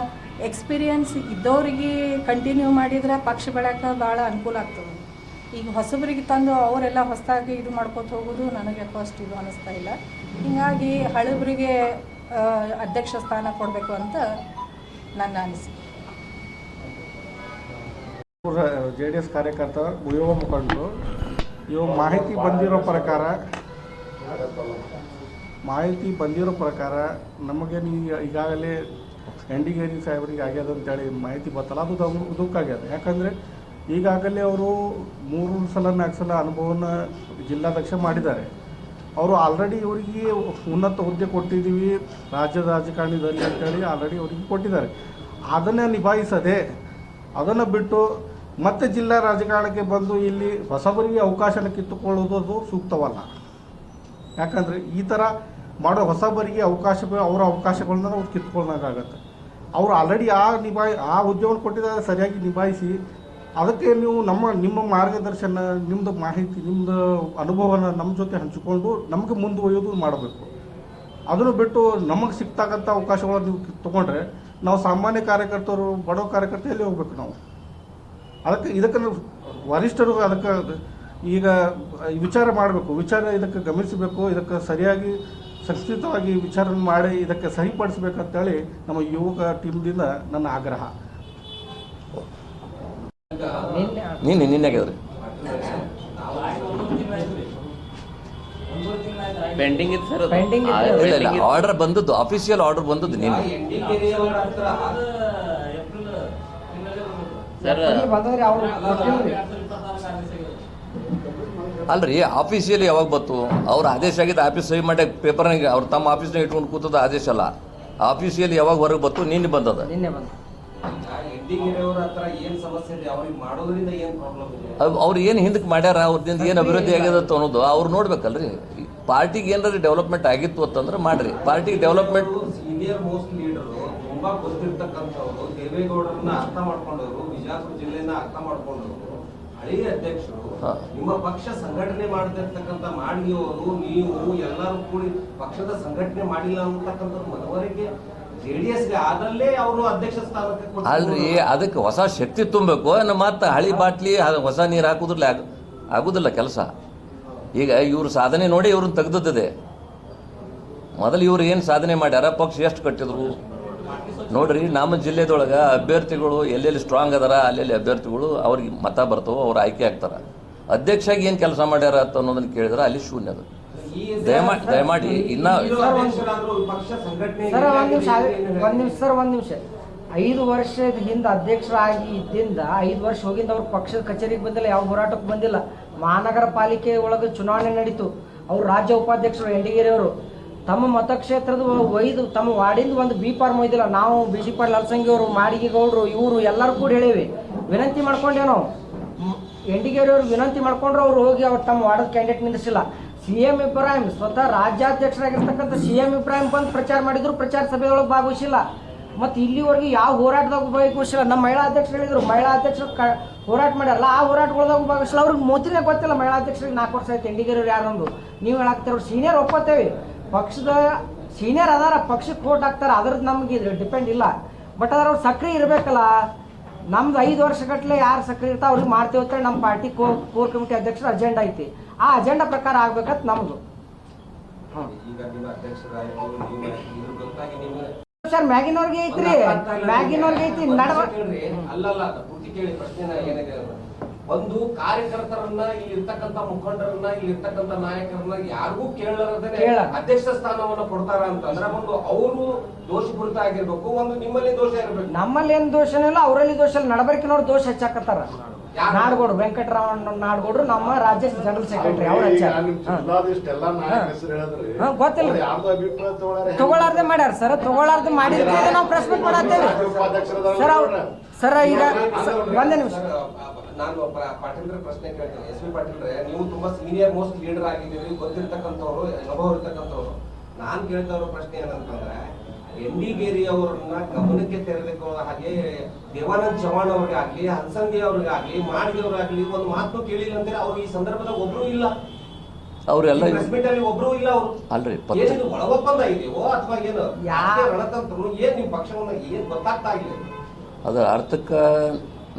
ಎಕ್ಸ್ಪೀರಿಯನ್ಸ್ ಇದ್ದವರಿಗೆ ಕಂಟಿನ್ಯೂ ಮಾಡಿದ್ರೆ ಪಕ್ಷ ಬೆಳೆಯೋಕೆ ಭಾಳ ಅನುಕೂಲ ಆಗ್ತದೆ. ಈಗ ಹೊಸಬರಿಗೆ ತಂದು ಅವರೆಲ್ಲ ಹೊಸದಾಗಿ ಇದು ಮಾಡ್ಕೋತ ಹೋಗೋದು ನನಗೆ ಯಾಕೋ ಅಷ್ಟು ಇದು ಅನ್ನಿಸ್ತಾ ಇಲ್ಲ. ಹೀಗಾಗಿ ಹಳಬರಿಗೆ ಅಧ್ಯಕ್ಷ ಸ್ಥಾನ ಕೊಡಬೇಕು ಅಂತ ನನ್ನ ಅನಿಸಿಕೆ. JDS ಕಾರ್ಯಕರ್ತ ಯುವ ಮುಖಂಡರು ಮಾಹಿತಿ ಬಂದಿರೋ ಪ್ರಕಾರ ನಮಗೆ ಈಗಾಗಲೇ ಎಂಡಿಗೇರಿ ಸಾಹೇಬರಿಗೆ ಆಗ್ಯದ ಅಂತೇಳಿ ಮಾಹಿತಿ ಬರ್ತಲ್ಲ, ಅದು ದುಃಖ ಆಗ್ಯದ. ಯಾಕಂದರೆ ಈಗಾಗಲೇ ಅವರು 3 ಸಲ 4 ಸಲ ಅನುಭವನ ಜಿಲ್ಲಾಧ್ಯಕ್ಷ ಮಾಡಿದ್ದಾರೆ. ಅವರು ಆಲ್ರೆಡಿ ಇವರಿಗೆ ಉನ್ನತ ಹುದ್ದೆ ಕೊಟ್ಟಿದ್ದೀವಿ ರಾಜ್ಯದ ರಾಜಕಾರಣದಲ್ಲಿ ಅಂತೇಳಿ ಆಲ್ರೆಡಿ ಅವರಿಗೆ ಕೊಟ್ಟಿದ್ದಾರೆ. ಅದನ್ನು ನಿಭಾಯಿಸದೆ ಅದನ್ನು ಬಿಟ್ಟು ಮತ್ತೆ ಜಿಲ್ಲಾ ರಾಜಕಾರಣಕ್ಕೆ ಬಂದು ಇಲ್ಲಿ ಹೊಸಬರಿಗೆ ಅವಕಾಶನ ಕಿತ್ತುಕೊಳ್ಳೋದು ಅದು ಸೂಕ್ತವಲ್ಲ. ಯಾಕಂದರೆ ಈ ಥರ ಮಾಡೋ ಹೊಸಬರಿಗೆ ಅವರ ಅವಕಾಶಗಳನ್ನ ಅವ್ರು ಕಿತ್ಕೊಳ್ಳೋಕ್ಕಾಗತ್ತೆ. ಅವರು ಆಲ್ರೆಡಿ ಆ ಹುದ್ದೆಯನ್ನು ಕೊಟ್ಟಿದ್ದಾರೆ, ಸರಿಯಾಗಿ ನಿಭಾಯಿಸಿ ಅದಕ್ಕೆ ನೀವು ನಿಮ್ಮ ಮಾರ್ಗದರ್ಶನ, ನಿಮ್ಮದು ಮಾಹಿತಿ, ನಿಮ್ಮದು ಅನುಭವನ ನಮ್ಮ ಜೊತೆ ಹಂಚಿಕೊಂಡು ನಮಗೆ ಮುಂದುವರಿಯೋದು ಮಾಡಬೇಕು. ಅದನ್ನು ಬಿಟ್ಟು ನಮಗೆ ಸಿಗ್ತಕ್ಕಂಥ ಅವಕಾಶಗಳನ್ನು ನೀವು ತೊಗೊಂಡ್ರೆ ನಾವು ಸಾಮಾನ್ಯ ಕಾರ್ಯಕರ್ತರು, ಬಡವ ಕಾರ್ಯಕರ್ತರು ಎಲ್ಲಿ ಹೋಗ್ಬೇಕು ನಾವು? ಇದಕ್ಕೆ ವರಿಷ್ಠರು ಅದಕ್ಕೆ ಈಗ ವಿಚಾರ ಮಾಡಬೇಕು, ಇದಕ್ಕೆ ಗಮನಿಸಬೇಕು, ಇದಕ್ಕೆ ಸರಿಯಾಗಿ ಸಂಸ್ಕೃತವಾಗಿ ವಿಚಾರ ಮಾಡಿ ಇದಕ್ಕೆ ಸರಿಪಡಿಸಬೇಕಂತೇಳಿ ನಮ್ಮ ಯುವಕ ಟೀಮ್ದಿಂದ ನನ್ನ ಆಗ್ರಹ. ನಿನ್ನೆ ಆಗ್ಯದ್ರಿ ಪೆಂಡಿಂಗ್ ಇತ್ತು ಸರ್, Pending ಇತ್ತು. ಇಲ್ಲ ಆರ್ಡರ್ ಬಂದದ್ದು, ಅಫಿಷಿಯಲ್ ಆರ್ಡರ್ ಬಂದದ್ದು ನಿನ್ನೆ ಸರ್. ಅಲ್ರಿ. ಆಫೀಸಿಯಲಿ ಯಾವಾಗ ಬಂತು? ಅವ್ರ ಆದೇಶ ಆಗಿದ್ದು ಆಫೀಸ್ ಸಹಿ ಮಾಡಿ ಪೇಪರ್ನಾಗ ಅವ್ರು ತಮ್ಮ ಆಫೀಸ್ನಾಗ ಇಟ್ಕೊಂಡು ಕೂತದ ಆದೇಶ ಅಲ್ಲ. ಆಫೀಸಿಯಲಿ ಯಾವಾಗ ಹೊರಗೆ ಬಂತು? ನಿನ್ನೆ ಬಂದದ. ಅವ್ರು ಏನು ಹಿಂದಕ್ಕೆ ಮಾಡ್ಯಾರ, ಅವ್ರದಿಂದ ಏನು ಅಭಿವೃದ್ಧಿ ಆಗ್ಯದ ಅನ್ನೋದು ಅವ್ರು ನೋಡ್ಬೇಕಲ್ರಿ. ಪಾರ್ಟಿಗೆ ಏನಾದ್ರು ಡೆವಲಪ್ಮೆಂಟ್ ಆಗಿತ್ತು ಅಂತಂದ್ರೆ ಮಾಡ್ರಿ. ಪಾರ್ಟಿಗೆ ಡೆವಲಪ್ಮೆಂಟ್ ಸೀನಿಯರ್ ಮೋಸ್ಟ್ ಲೀಡರು ತುಂಬಾ ಗೊತ್ತಿರ್ತಕ್ಕಂಥವ್ರು, ದೇವೇಗೌಡರನ್ನ ಅರ್ಥ ಮಾಡ್ಕೊಂಡವರು, ಬಿಜಾಪುರ ಜಿಲ್ಲೆಯನ್ನ ಅರ್ಥ ಮಾಡ್ಕೊಂಡವರು, ಹಳೆಯ ಅಧ್ಯಕ್ಷರು, ನಿಮ್ಮ ಪಕ್ಷ ಸಂಘಟನೆ ಮಾಡದಿರ್ತಕ್ಕಂಥ ಮಾಡಿದವರು, ನೀವು ಎಲ್ಲರೂ ಕೂಡಿ ಪಕ್ಷದ ಸಂಘಟನೆ ಮಾಡಿಲ್ಲ ಅಂತಕ್ಕಂಥ ಮನವರಿಕೆ JDSಗೆ ಆದಲ್ಲೇ ಅವರು ಅಧ್ಯಕ್ಷ ಸ್ಥಾನಕ್ಕೆ ಅಲ್ರಿ. ಅದಕ್ಕೆ ಹೊಸ ಶಕ್ತಿ ತುಂಬಬೇಕು. ಮತ್ತೆ ಹಳಿ ಬಾಟ್ಲಿ ಹೊಸ ನೀರು ಹಾಕುದ್ರಲ್ಲ ಆಗುದಿಲ್ಲ ಕೆಲಸ. ಈಗ ಇವ್ರ ಸಾಧನೆ ನೋಡಿ ಇವ್ರನ್ನ ತೆಗೆದದ್ದಿದೆ. ಮೊದಲು ಇವ್ರು ಏನು ಸಾಧನೆ ಮಾಡ್ಯಾರ, ಪಕ್ಷ ಎಷ್ಟು ಕಟ್ಟಿದ್ರು ನೋಡ್ರಿ. ನಮ್ಮ ಜಿಲ್ಲೆದೊಳಗೆ ಅಭ್ಯರ್ಥಿಗಳು ಎಲ್ಲೆಲ್ಲಿ ಸ್ಟ್ರಾಂಗ್ ಅದಾರ ಅಲ್ಲೆಲ್ಲಿ ಅಭ್ಯರ್ಥಿಗಳು ಅವ್ರಿಗೆ ಮತ ಬರ್ತಾವೆ, ಅವ್ರು ಆಯ್ಕೆ ಆಗ್ತಾರೆ. ಅಧ್ಯಕ್ಷಾಗಿ ಏನು ಕೆಲಸ ಮಾಡ್ಯಾರ ಅಂತ ಅನ್ನೋದನ್ನ ಕೇಳಿದ್ರೆ ಅಲ್ಲಿ ಶೂನ್ಯ. ಅದು ದಯಮಾಡಿ ಇನ್ನ ಒಂದ್ ನಿಮಿಷ 5 ವರ್ಷದ ಹಿಂದೆ ಅಧ್ಯಕ್ಷರಾಗಿ ಇದ್ದಿಂದ 5 ವರ್ಷ ಹೋಗಿಂದ ಅವ್ರು ಪಕ್ಷದ ಕಚೇರಿಗೆ ಬಂದಿಲ್ಲ, ಯಾವ ಹೋರಾಟಕ್ಕೆ ಬಂದಿಲ್ಲ. ಮಹಾನಗರ ಪಾಲಿಕೆ ಒಳಗೆ ಚುನಾವಣೆ ನಡೀತು. ಅವ್ರು ರಾಜ್ಯ ಉಪಾಧ್ಯಕ್ಷರು ಎಂಡಿಗೇರಿ ಅವರು ತಮ್ಮ ಮತಕ್ಷೇತ್ರದ ಒಯ್ದು ತಮ್ಮ ವಾರ್ಡಿಂದ ಒಂದು ಬಿ ಫಾರ್ಮ್ ಒಯ್ದಿಲ್ಲ. ನಾವು BJP ಲಲ್ಸಂಗಿ ಅವರು, ಮಾಡಿಗೆ ಗೌಡ್ರು, ಇವರು ಎಲ್ಲರೂ ಕೂಡ ಹೇಳೇವಿ, ವಿನಂತಿ ಮಾಡ್ಕೊಂಡೇವು ನಾವು. ಎಂಡಿಗೇರಿ ಅವರು ವಿನಂತಿ ಮಾಡ್ಕೊಂಡ್ರು, ಅವ್ರು ಹೋಗಿ ಅವ್ರು ತಮ್ಮ ವಾರ್ಡದ ಕ್ಯಾಂಡಿಡೇಟ್ ನಿಲ್ಲಿಸಿಲ್ಲ. CM ಇಬ್ರಾಹಿಂ ಸ್ವತಃ ರಾಜ್ಯಾಧ್ಯಕ್ಷರಾಗಿರ್ತಕ್ಕಂಥ CM ಇಬ್ರಾಹಿಂ ಬಂದು ಪ್ರಚಾರ ಮಾಡಿದ್ರು, ಪ್ರಚಾರ ಸಭೆಯೊಳಗೆ ಭಾಗವಹಿಸಿಲ್ಲ. ಮತ್ತು ಇಲ್ಲಿವರೆಗೆ ಯಾವ ಹೋರಾಟದಾಗ ಭಾಗವಹಿಸಿಲ್ಲ. ನಮ್ಮ ಮಹಿಳಾ ಅಧ್ಯಕ್ಷರು ಹೇಳಿದ್ರು, ಮಹಿಳಾ ಅಧ್ಯಕ್ಷರು ಹೋರಾಟ ಮಾಡ್ಯಾರಲ್ಲ, ಆ ಹೋರಾಟಗಳದಾಗ ಭಾಗವಹಿಸಿಲ್ಲ. ಅವ್ರಿಗೆ ಮೊದಲೇ ಗೊತ್ತಿಲ್ಲ ಮಹಿಳಾ ಅಧ್ಯಕ್ಷರಿಗೆ 4 ವರ್ಷ ಆಯ್ತು ಎಂಡಿಗೇರಿ ಯಾರೊಂದು. ನೀವು ಹೇಳಾಕ್ತೀರ ಸೀನಿಯರ್ ಒಪ್ಪತ್ತೇವೆ, ಪಕ್ಷದ ಸೀನಿಯರ್ ಅದಾರ, ಪಕ್ಷಕ್ಕೆ ವೋಟ್ ಹಾಕ್ತಾರೆ, ಅದ್ರದ್ದು ನಮ್ಗೆ ಡಿಪೆಂಡ್ ಇಲ್ಲ. ಬಟ್ ಅದ್ರ ಅವ್ರು ಸಕ್ರಿಯ ಇರಬೇಕಲ್ಲ. ನಮ್ದು 5 ವರ್ಷಗಟ್ಟಲೆ ಯಾರು ಸಕ್ರಿಯ ಇರ್ತಾ ಅವ್ರಿಗೆ ಮಾಡ್ತೇವೆ ಅಂತ ನಮ್ಮ ಪಾರ್ಟಿ ಕೋರ್ ಕಮಿಟಿ ಅಧ್ಯಕ್ಷರ ಅಜೆಂಡಾ ಐತಿ. ಆ ಅಜೆಂಡಾ ಪ್ರಕಾರ ಆಗ್ಬೇಕಂತ ನಮ್ದು. ಸರ್ ಮ್ಯಾಗಿನವ್ರಿಗೆ ಐತ್ರಿ, ಮ್ಯಾಗಿನವ್ರಿಗೆ ಐತಿ ಅಲ್ಲಲ್ಲ ಪೂರ್ತಿ ಕೇಳಿ. ಪ್ರಶ್ನೆ ಏನಿದೆ, ಒಂದು ಕಾರ್ಯಕರ್ತರನ್ನ, ಇಲ್ಲಿ ಇರ್ತಕ್ಕಂಥ ಮುಖಂಡರನ್ನ, ಇಲ್ಲಿ ಇರ್ತಕ್ಕಂಥ ನಾಯಕರನ್ನ ಯಾರಿಗೂ ಕೇಳಲಾರದೇ ಅಧ್ಯಕ್ಷ ಸ್ಥಾನವನ್ನ ಕೊಡ್ತಾರ ಅಂತಂದ್ರೆ ಒಂದು ಅವರು ದೋಷಪೂರಿತ ಆಗಿರ್ಬೇಕು, ಒಂದು ನಿಮ್ಮಲ್ಲಿ ದೋಷ ಇರಬೇಕು. ನಮ್ಮಲ್ಲಿ ಏನ್ ದೋಷನೂ ಇಲ್ಲ, ಅವರಲ್ಲಿ ದೋಷ ಇಲ್ಲ. ನಡಬರ್ಕಿನವ್ರು ದೋಷ ಹೆಚ್ಚಾಕತ್ತಾರ. ನಾಡಗೌಡ್ರು ವೆಂಕಟರಾಮಣ್ಣ ನಾಡಗೌಡ್ರು ನಮ್ಮ ರಾಜ್ಯ ಜನರಲ್ ಸೆಕ್ರೆಟರಿ ಅವ್ರ ಗೊತ್ತಿಲ್ಲ, ತಗೊಳ್ಳಾರ್ದೆ ಮಾಡ್ಯಾರ ಸರ್. ತಗೊಳ್ಳಾರ್ದೆ ಮಾಡಿದ್ರೆ ನಾವು ಪ್ರಶ್ನೆ ಮಾಡತ್ತೇವೆ ಸರ್. ಸರ್ ಈಗ ಒಂದೇ ನಿಮಿಷ ನಾನು ಪಾಟೀಲ್ರ ಪ್ರಶ್ನೆ ಕೇಳ್ತೇನೆ. SP ಪಾಟೀಲ್ರೆ, ನೀವು ತುಂಬಾ ಸೀನಿಯರ್ ಮೋಸ್ಟ್ ಲೀಡರ್ ಆಗಿದ್ದೀರಿ, ಗೊತ್ತಿರ್ತಕ್ಕಂಥವ್ರು, ಅನುಭವ ಇರ್ತಕ್ಕಂಥವ್ರು. ನಾನ್ ಕೇಳ್ತಾ ಇರೋ ಪ್ರಶ್ನೆ ಏನಂತಂದ್ರೆ, ಎಂಡಿಗೇರಿ ಅವರನ್ನ ಗಮನಕ್ಕೆ ತೆರೆದುಕೋ ಹಾಗೆ ದೇವಾನಂದ್ ಚವ್ಹಾಣ್ ಅವ್ರಿಗಾಗ್ಲಿ, ಹನ್ಸಂಗಿ ಅವ್ರಿಗಾಗ್ಲಿ, ಮಾಡ್ಗಿ ಅವ್ರಿಗಾಗ್ಲಿ ಒಂದು ಮಾತು ಕೇಳಿಲ್ಲ ಅಂದ್ರೆ ಅವ್ರು ಈ ಸಂದರ್ಭದಾಗ ಒಬ್ರು ಇಲ್ಲ, ಅವರೆಲ್ಲ ಪ್ರೆಸ್ ಮೀಟ್ ಅಲ್ಲಿ ಒಬ್ರು ಇಲ್ಲ. ಅವರು ಅಲ್ರಿ ಏನಿದು ಒಳ ಒಪ್ಪಂದ ಇದೆಯೋ ಅಥವಾ ಏನು ರಣತಂತ್ರ ಏನ್ ನಿಮ್ ಪಕ್ಷವನ್ನ ಏನ್ ಗೊತ್ತಾಗ್ತಾ ಇಲ್ಲ. ಅದರ ಅರ್ಥಕ್ಕೆ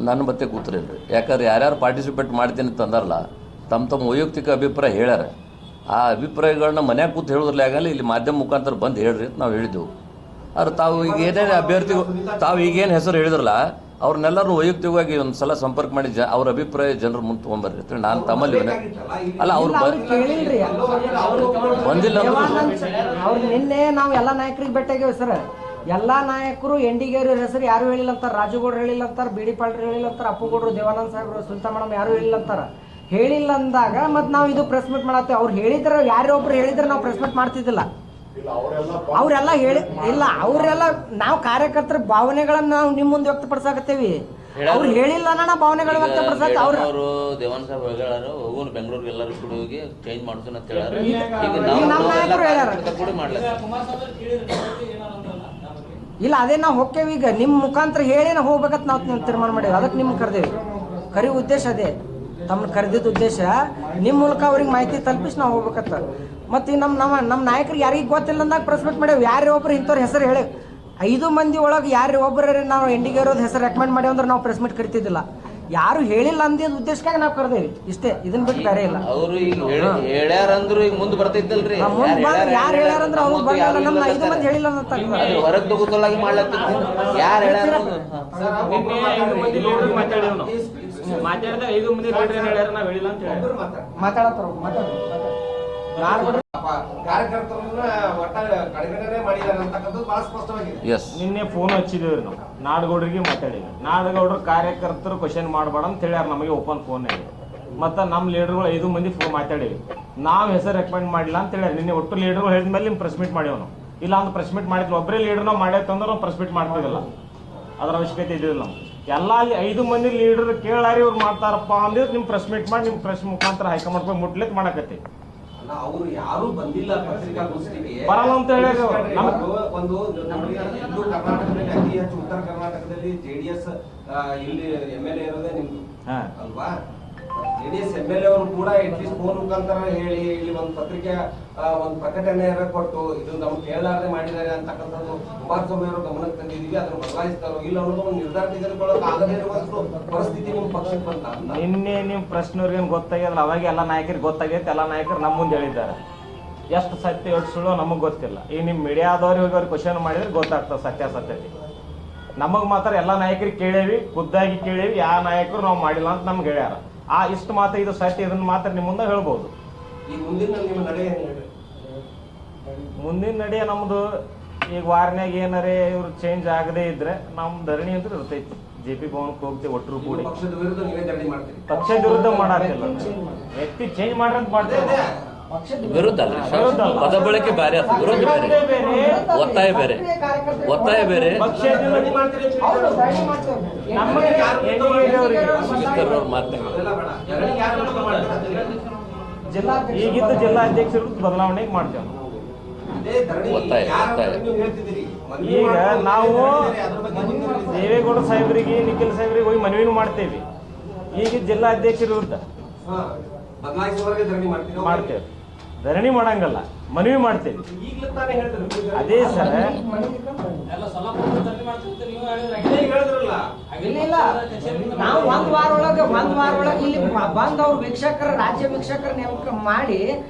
ನನ್ನ ಮತ್ತೆ ಕೂತ್ರಿಲ್ರಿ. ಯಾಕಂದ್ರೆ ಯಾರ್ಯಾರು ಪಾರ್ಟಿಸಿಪೇಟ್ ಮಾಡ್ತೀನಿ ಅಂತ ಅಂದಾರಲ್ಲ, ತಮ್ಮ ವೈಯಕ್ತಿಕ ಅಭಿಪ್ರಾಯ ಹೇಳ್ಯಾರ. ಆ ಅಭಿಪ್ರಾಯಗಳನ್ನ ಮನ್ಯಾಗ ಕೂತು ಹೇಳೋದ್ರಲ್ಲಿ ಆಗಲ್ಲ, ಇಲ್ಲಿ ಮಾಧ್ಯಮ ಮುಖಾಂತರ ಬಂದು ಹೇಳ್ರಿ ಅಂತ ನಾವು ಹೇಳಿದ್ದೆವು. ಆದ್ರೆ ತಾವು ಈಗ ಏನೇನು ಅಭ್ಯರ್ಥಿಗಳು ತಾವು ಈಗೇನು ಹೆಸರು ಹೇಳಿದ್ರಲ್ಲ, ಅವ್ರನ್ನೆಲ್ಲರೂ ವೈಯಕ್ತಿಕವಾಗಿ ಒಂದು ಸಲ ಸಂಪರ್ಕ ಮಾಡಿ ಅವ್ರ ಅಭಿಪ್ರಾಯ ಜನರ ಮುಂದೆ ತೊಗೊಂಬರ್ರಿ ಅಂತ ನಾನು ತಮ್ಮಲ್ಲಿ ಅಲ್ಲ ಅವ್ರು ಕೇಳಿಲ್ರಿ. ಬಂದಿಲ್ಲ ಅವ್ರು ನಿನ್ನೆ ನಾವು ಎಲ್ಲ ನಾಯಕರಿಗೆ ಭೇಟಿಯಾಗೇವಿ ಸರ್. ಎಲ್ಲ ನಾಯಕರು ಎಂಡಿಗೇರಿ ಹೆಸರು ಯಾರು ಹೇಳಿಲ್ಲ ಅಂತಾರ. ರಾಜುಗೌಡ್ರು ಹೇಳಿಲ್ಲ ಅಂತಾರ, ಬಿ ಡಿ ಪಾಟೀಲ್ ಹೇಳಿಲ್ಲ ಅಂತಾರ, ಅಪ್ಪುಗೌಡರು, ದೇವಾನಂದ ಸಾಹೇಬ್ರು, ಸುಲ್ತಾನ್ ಮೇಡಮ್ ಯಾರು ಹೇಳಿಲ್ಲ ಅಂತಾರ. ಹೇಳಿಲ್ಲ ಅಂದಾಗ ಮತ್ತೆ ನಾವು ಇದು ಪ್ರೆಸ್ ಮೀಟ್ ಮಾಡತ್ತೇವೆ. ಅವ್ರು ಹೇಳಿದ್ರೆ ಯಾರೊಬ್ರು ಹೇಳಿದ್ರೆ ನಾವು ಪ್ರೆಸ್ ಮೀಟ್ ಮಾಡ್ತಿದ್ದಿಲ್ಲ. ಅವರೆಲ್ಲ ಹೇಳಿ ಇಲ್ಲ, ಅವರೆಲ್ಲ ನಾವು ಕಾರ್ಯಕರ್ತರ ಭಾವನೆಗಳನ್ನ ನಾವು ನಿಮ್ಮ ಮುಂದೆ ವ್ಯಕ್ತಪಡಿಸಾಕತ್ತೇವಿ. ಅವ್ರು ಹೇಳಿಲ್ಲ ನಾವು ಭಾವನೆಗಳು ವ್ಯಕ್ತಪಡಿಸತ್ತೆ. ಅವರು ದೇವಾನಂದ ಸಾಹೇಬ್ ಹೇಳಾರ ಹೋಗೋನು ಬೆಂಗಳೂರಿಗೆ ಎಲ್ಲರೂ ಕೂಡ ಹೋಗಿ ಚೇಂಜ್ ಮಾಡ್ಸೋಣ ಅಂತ ಹೇಳಾರ. ಇಲ್ಲ ಅದೇ ನಾವು ಹೋಗ್ತೇವೆ. ಈಗ ನಿಮ್ಮ ಮುಖಾಂತರ ಹೇಳಿ ನಾವು ಹೋಗ್ಬೇಕಂತ ನಾವು ತೀರ್ಮಾನ ಮಾಡೇವಿ. ಅದಕ್ಕೆ ನಿಮ್ಗೆ ಕರೆದೇವಿ. ಕರಿ ಉದ್ದೇಶ ಅದೇ, ತಮ್ಮನ್ನ ಕರೆದಿದ್ದ ಉದ್ದೇಶ ನಿಮ್ಮ ಮೂಲಕ ಅವ್ರಿಗೆ ಮಾಹಿತಿ ತಲುಪಿಸಿ ನಾವು ಹೋಗ್ಬೇಕತ್ತ. ಮತ್ತು ನಮ್ಮ ನಾಯಕರಿಗೆ ಯಾರಿಗೆ ಗೊತ್ತಿಲ್ಲ ಅಂದಾಗ ಪ್ರೆಸ್ ಮೀಟ್ ಮಾಡೇವಿ. ಯಾರೇ ಒಬ್ರು ಇಂಥವ್ರ ಹೆಸರು ಹೇಳಿ 5 ಮಂದಿ ಒಳಗೆ ಯಾರು ಒಬ್ಬರೇ ನಾವು ಎಂಡಿಗೇರೋದು ಹೆಸರು ರೆಕಮೆಂಡ್ ಮಾಡಿ ಅಂದ್ರೆ ನಾವು ಪ್ರೆಸ್ ಮೀಟ್ ಕರಿತಿದ್ದಿಲ್ಲ. ಯಾರು ಹೇಳಿಲ್ಲ ಅಂದಿದ್ದ ಉದ್ದೇಶಕ್ಕಾಗಿ ನಾವು ಕರೆದೇವಿ ಇಷ್ಟೇ. ಇದನ್ನ ಬಿಟ್ಟು ಬೇರೆ ಇಲ್ಲ. ಅವರು ಈಗ ಹೇಳ್ಯಾರ ಅಂದ್ರು ಈಗ ಮುಂದೆ ಬರ್ತಿದ್ದಲ್ರಿ. ಯಾರು ಹೇಳ್ಯಾರ ಅಂದ್ರೆ ಅವ್ರು ಬರಲ್ಲ. ನಮ್ಮ 5 ಮಂದಿ ಹೇಳಿಲ್ಲ ಅಂತ ಹೊರಗೆ ತಗೋತಲಾಗಿ ಮಾಡ್ಲತ್ತಿದ್ರು. ಯಾರು ಹೇಳ್ಯಾರ ಮಾತಾಡಿದ 5 ಮಂದಿ ಹೇಳ್ಯಾರ ನಾವ್ ಹೇಳಿಲ್ಲ ಅಂತ ಹೇಳಿ ಮಾತಾಡತ್ತಾರ. ಕಾರ್ಯಕರ್ತರನ್ನ ಒಟ್ಟ ಕಡೆಗಣನೆ ಮಾಡಿದ್ದಾರೆ ಅಂತಕ್ಕಂಥದ್ದು ಬಹಳ ಸ್ಪಷ್ಟವಾಗಿದೆ. ನಿನ್ನೆ ಫೋನ್ ಹಚ್ಚಿದೇವ್ರಿ ನಾವು ನಾಡಗೌಡರಿಗೆ ಮಾತಾಡಿದ್ವಿ. ನಾಡಗೌಡರು ಕಾರ್ಯಕರ್ತರು ಕ್ವಶನ್ ಮಾಡಬೇಡ ಅಂತ ಹೇಳ್ಯಾರ ನಮಗೆ ಓಪನ್ ಫೋನ್ ಆಗಿ. ಮತ್ತು ನಮ್ಮ ಲೀಡರ್ಗಳು 5 ಮಂದಿ ಫೋನ್ ಮಾತಾಡೀವಿ. ನಾವು ಹೆಸರು ರೆಕಮೆಂಡ್ ಮಾಡಿಲ್ಲ ಅಂತ ಹೇಳ್ಯಾರ. ನಿನ್ನೆ ಒಟ್ಟು ಲೀಡರ್ಗಳು ಹೇಳಿದ ಮೇಲೆ ನಿಮ್ಮ ಪ್ರೆಸ್ ಮೀಟ್ ಮಾಡೇವು ನಾವು. ಇಲ್ಲ ಒಂದು ಪ್ರೆಸ್ ಮೀಟ್ ಮಾಡಿದ್ವಿ. ಒಬ್ಬರೇ ಲೀಡರ್ ನಾವು ಮಾಡ್ಯಾಕಂದ್ರೆ ನಾವು ಪ್ರೆಸ್ ಮೀಟ್ ಮಾಡ್ತಿದ್ದಿಲ್ಲ. ಅದರ ಅವಶ್ಯಕತೆ ಇದ್ದಿಲ್ಲ ನಾವು. ಎಲ್ಲ ಅಲ್ಲಿ 5 ಮಂದಿ ಲೀಡರ್ ಕೇಳಾರಿ ಇವ್ರು ಮಾಡ್ತಾರಪ್ಪ ಅಂದ್ರೆ ನಿಮ್ಮ ಪ್ರೆಸ್ ಮೀಟ್ ಮಾಡಿ ನಿಮ್ಮ ಪ್ರೆಸ್ ಮುಖಾಂತರ ಹೈಕಮಾಂಡ್ ಹೋಗಿ ಮುಟ್ಲಿಕ್ಕೆ ಮಾಡಕತ್ತಿ. ಅವರು ಯಾರು ಬಂದಿಲ್ಲ ಪತ್ರಿಕಾಗೋಷ್ಠಿಗೆ ಬರಲ್ಲ ಅಂತ ಹೇಳಿ ಒಂದು ಹಿಂದೂ ಕರ್ನಾಟಕದಲ್ಲಿ ಅತಿ ಹೆಚ್ಚು ಉತ್ತರ ಕರ್ನಾಟಕದಲ್ಲಿ ಜೆಡಿಎಸ್ ಇಲ್ಲಿ MLA ಇರೋದೇ ನಿಮ್ದು ಅಲ್ವಾ? ಜೆಡಿಎಸ್ MLA ಅವರು ಕೂಡ ಅಟ್ಲೀಸ್ಟ್ ಫೋನ್ ಮುಖಾಂತರ ಹೇಳಿ ಇಲ್ಲಿ ಒಂದು ಪತ್ರಿಕೆ ಒಂದು ಪ್ರಕಟಣೆ ಕೊಟ್ಟು ಇದು ನಮ್ಗೆ ಕೇಳಲಾರದೆ ಮಾಡಿದ್ದಾರೆ ಅಂತಕ್ಕಂಥದ್ದು ಕುಮಾರಸ್ವಾಮಿ ಅವರು ಗಮನಕ್ಕೆ ತಂದಿದ್ದೀವಿ. ಅದನ್ನು ಬದಲಾಯಿಸ್ತಾರೋ ಇಲ್ಲ ಅನ್ನೋದು ಒಂದು ನಿರ್ಧಾರ ತೆಗೆದುಕೊಳ್ಳೋಕೆ ಆಗದೇ ಇರುವಷ್ಟು ಪರಿಸ್ಥಿತಿ ನಿಮ್ಮ ಪಕ್ಷಕ್ಕೆ ಬಂತ. ನಿನ್ನೆ ನಿಮ್ಮ ಪ್ರಶ್ನೆಯವ್ರಿಗೆ ಗೊತ್ತಾಗ್ಯದಲ್ಲ, ಅವಾಗ ಎಲ್ಲ ನಾಯಕರಿಗೆ ಗೊತ್ತಾಗೈತೆ. ಎಲ್ಲ ನಾಯಕರು ನಮ್ಮ ಮುಂದೆ ಹೇಳಿದ್ದಾರೆ. ಎಷ್ಟು ಸತ್ಯ ಎಷ್ಟು ಸುಳ್ಳು ನಮಗೆ ಗೊತ್ತಿಲ್ಲ. ಈಗ ನಿಮ್ಮ ಮೀಡಿಯಾದವ್ರಿಗೆ ಅವ್ರಿಗೆ ಕ್ವಶನ್ ಮಾಡಿದ್ರೆ ಗೊತ್ತಾಗ್ತದೆ ಸತ್ಯಾಸತ್ಯತೆ. ನಮಗೆ ಮಾತ್ರ ಎಲ್ಲ ನಾಯಕರಿಗೆ ಕೇಳೇವಿ, ಖುದ್ದಾಗಿ ಕೇಳೇವಿ. ಯಾವ ನಾಯಕರು ನಾವು ಮಾಡಿಲ್ಲ ಅಂತ ನಮ್ಗೆ ಹೇಳ್ಯಾರ. ಆ ಇಷ್ಟು ಮಾತ್ರ ಇದು ಸತ್ಯ, ಇದನ್ನ ಮಾತ್ರ ನಿಮ್ಮ ಮುಂದೆ ಹೇಳ್ಬೋದು. ಈ ಮುಂದಿನ ನಡೆ ನಮ್ದು ಈಗ ವಾರನ್ಯಾಗ ಏನಾರೇ ಇವ್ರು ಚೇಂಜ್ ಆಗದೆ ಇದ್ರೆ ನಮ್ಮ ಧರಣಿ ಅಂತ ಇರ್ತೈತಿ. JP ಭವನಕ್ಕೆ ಹೋಗ್ತೀವಿ ಒಟ್ಟರು ಕೂಡಿ. ಪಕ್ಷದ ವಿರುದ್ಧ ಮಾಡಾತಿಲ್ಲ, ವ್ಯಕ್ತಿ ಚೇಂಜ್ ಮಾಡ್ರಿ ಅಂತ ಮಾಡ್ತೇವೆ. ವಿರುದ್ಧ ಪದ ಬಳಕೆ ಬೇರೆ, ವಿರೋಧ ಬೇರೆ, ಒತ್ತಾಯ ಬೇರೆ. ಒತ್ತಾಯ ಬೇರೆ. ಈಗಿದ್ದ ಜಿಲ್ಲಾಧ್ಯಕ್ಷರು ಬದಲಾವಣೆ ಮಾಡ್ತೇವೆ. ಈಗ ನಾವು ದೇವೇಗೌಡ ಸಾಹೇಬರಿಗೆ, ನಿಖಿಲ್ ಸಾಹೇಬರಿಗೆ ಹೋಗಿ ಮನವಿನೂ ಮಾಡ್ತೇವೆ. ಈಗ ಜಿಲ್ಲಾಧ್ಯಕ್ಷರ ವಿರುದ್ಧ ಮಾಡ್ತೇವೆ. ಧರಣಿ ಮಾಡಂಗಲ್ಲ, ಮನವಿ ಮಾಡ್ತೇವೆ. ಅದೇ ಸರ್, ನಾವು ಒಂದ್ ವಾರ ಒಳಗೆ ಇಲ್ಲಿ ಬಂದ್ ಅವ್ರ ವೀಕ್ಷಕರ, ರಾಜ್ಯ ವೀಕ್ಷಕರ ನೇಮಕ ಮಾಡಿ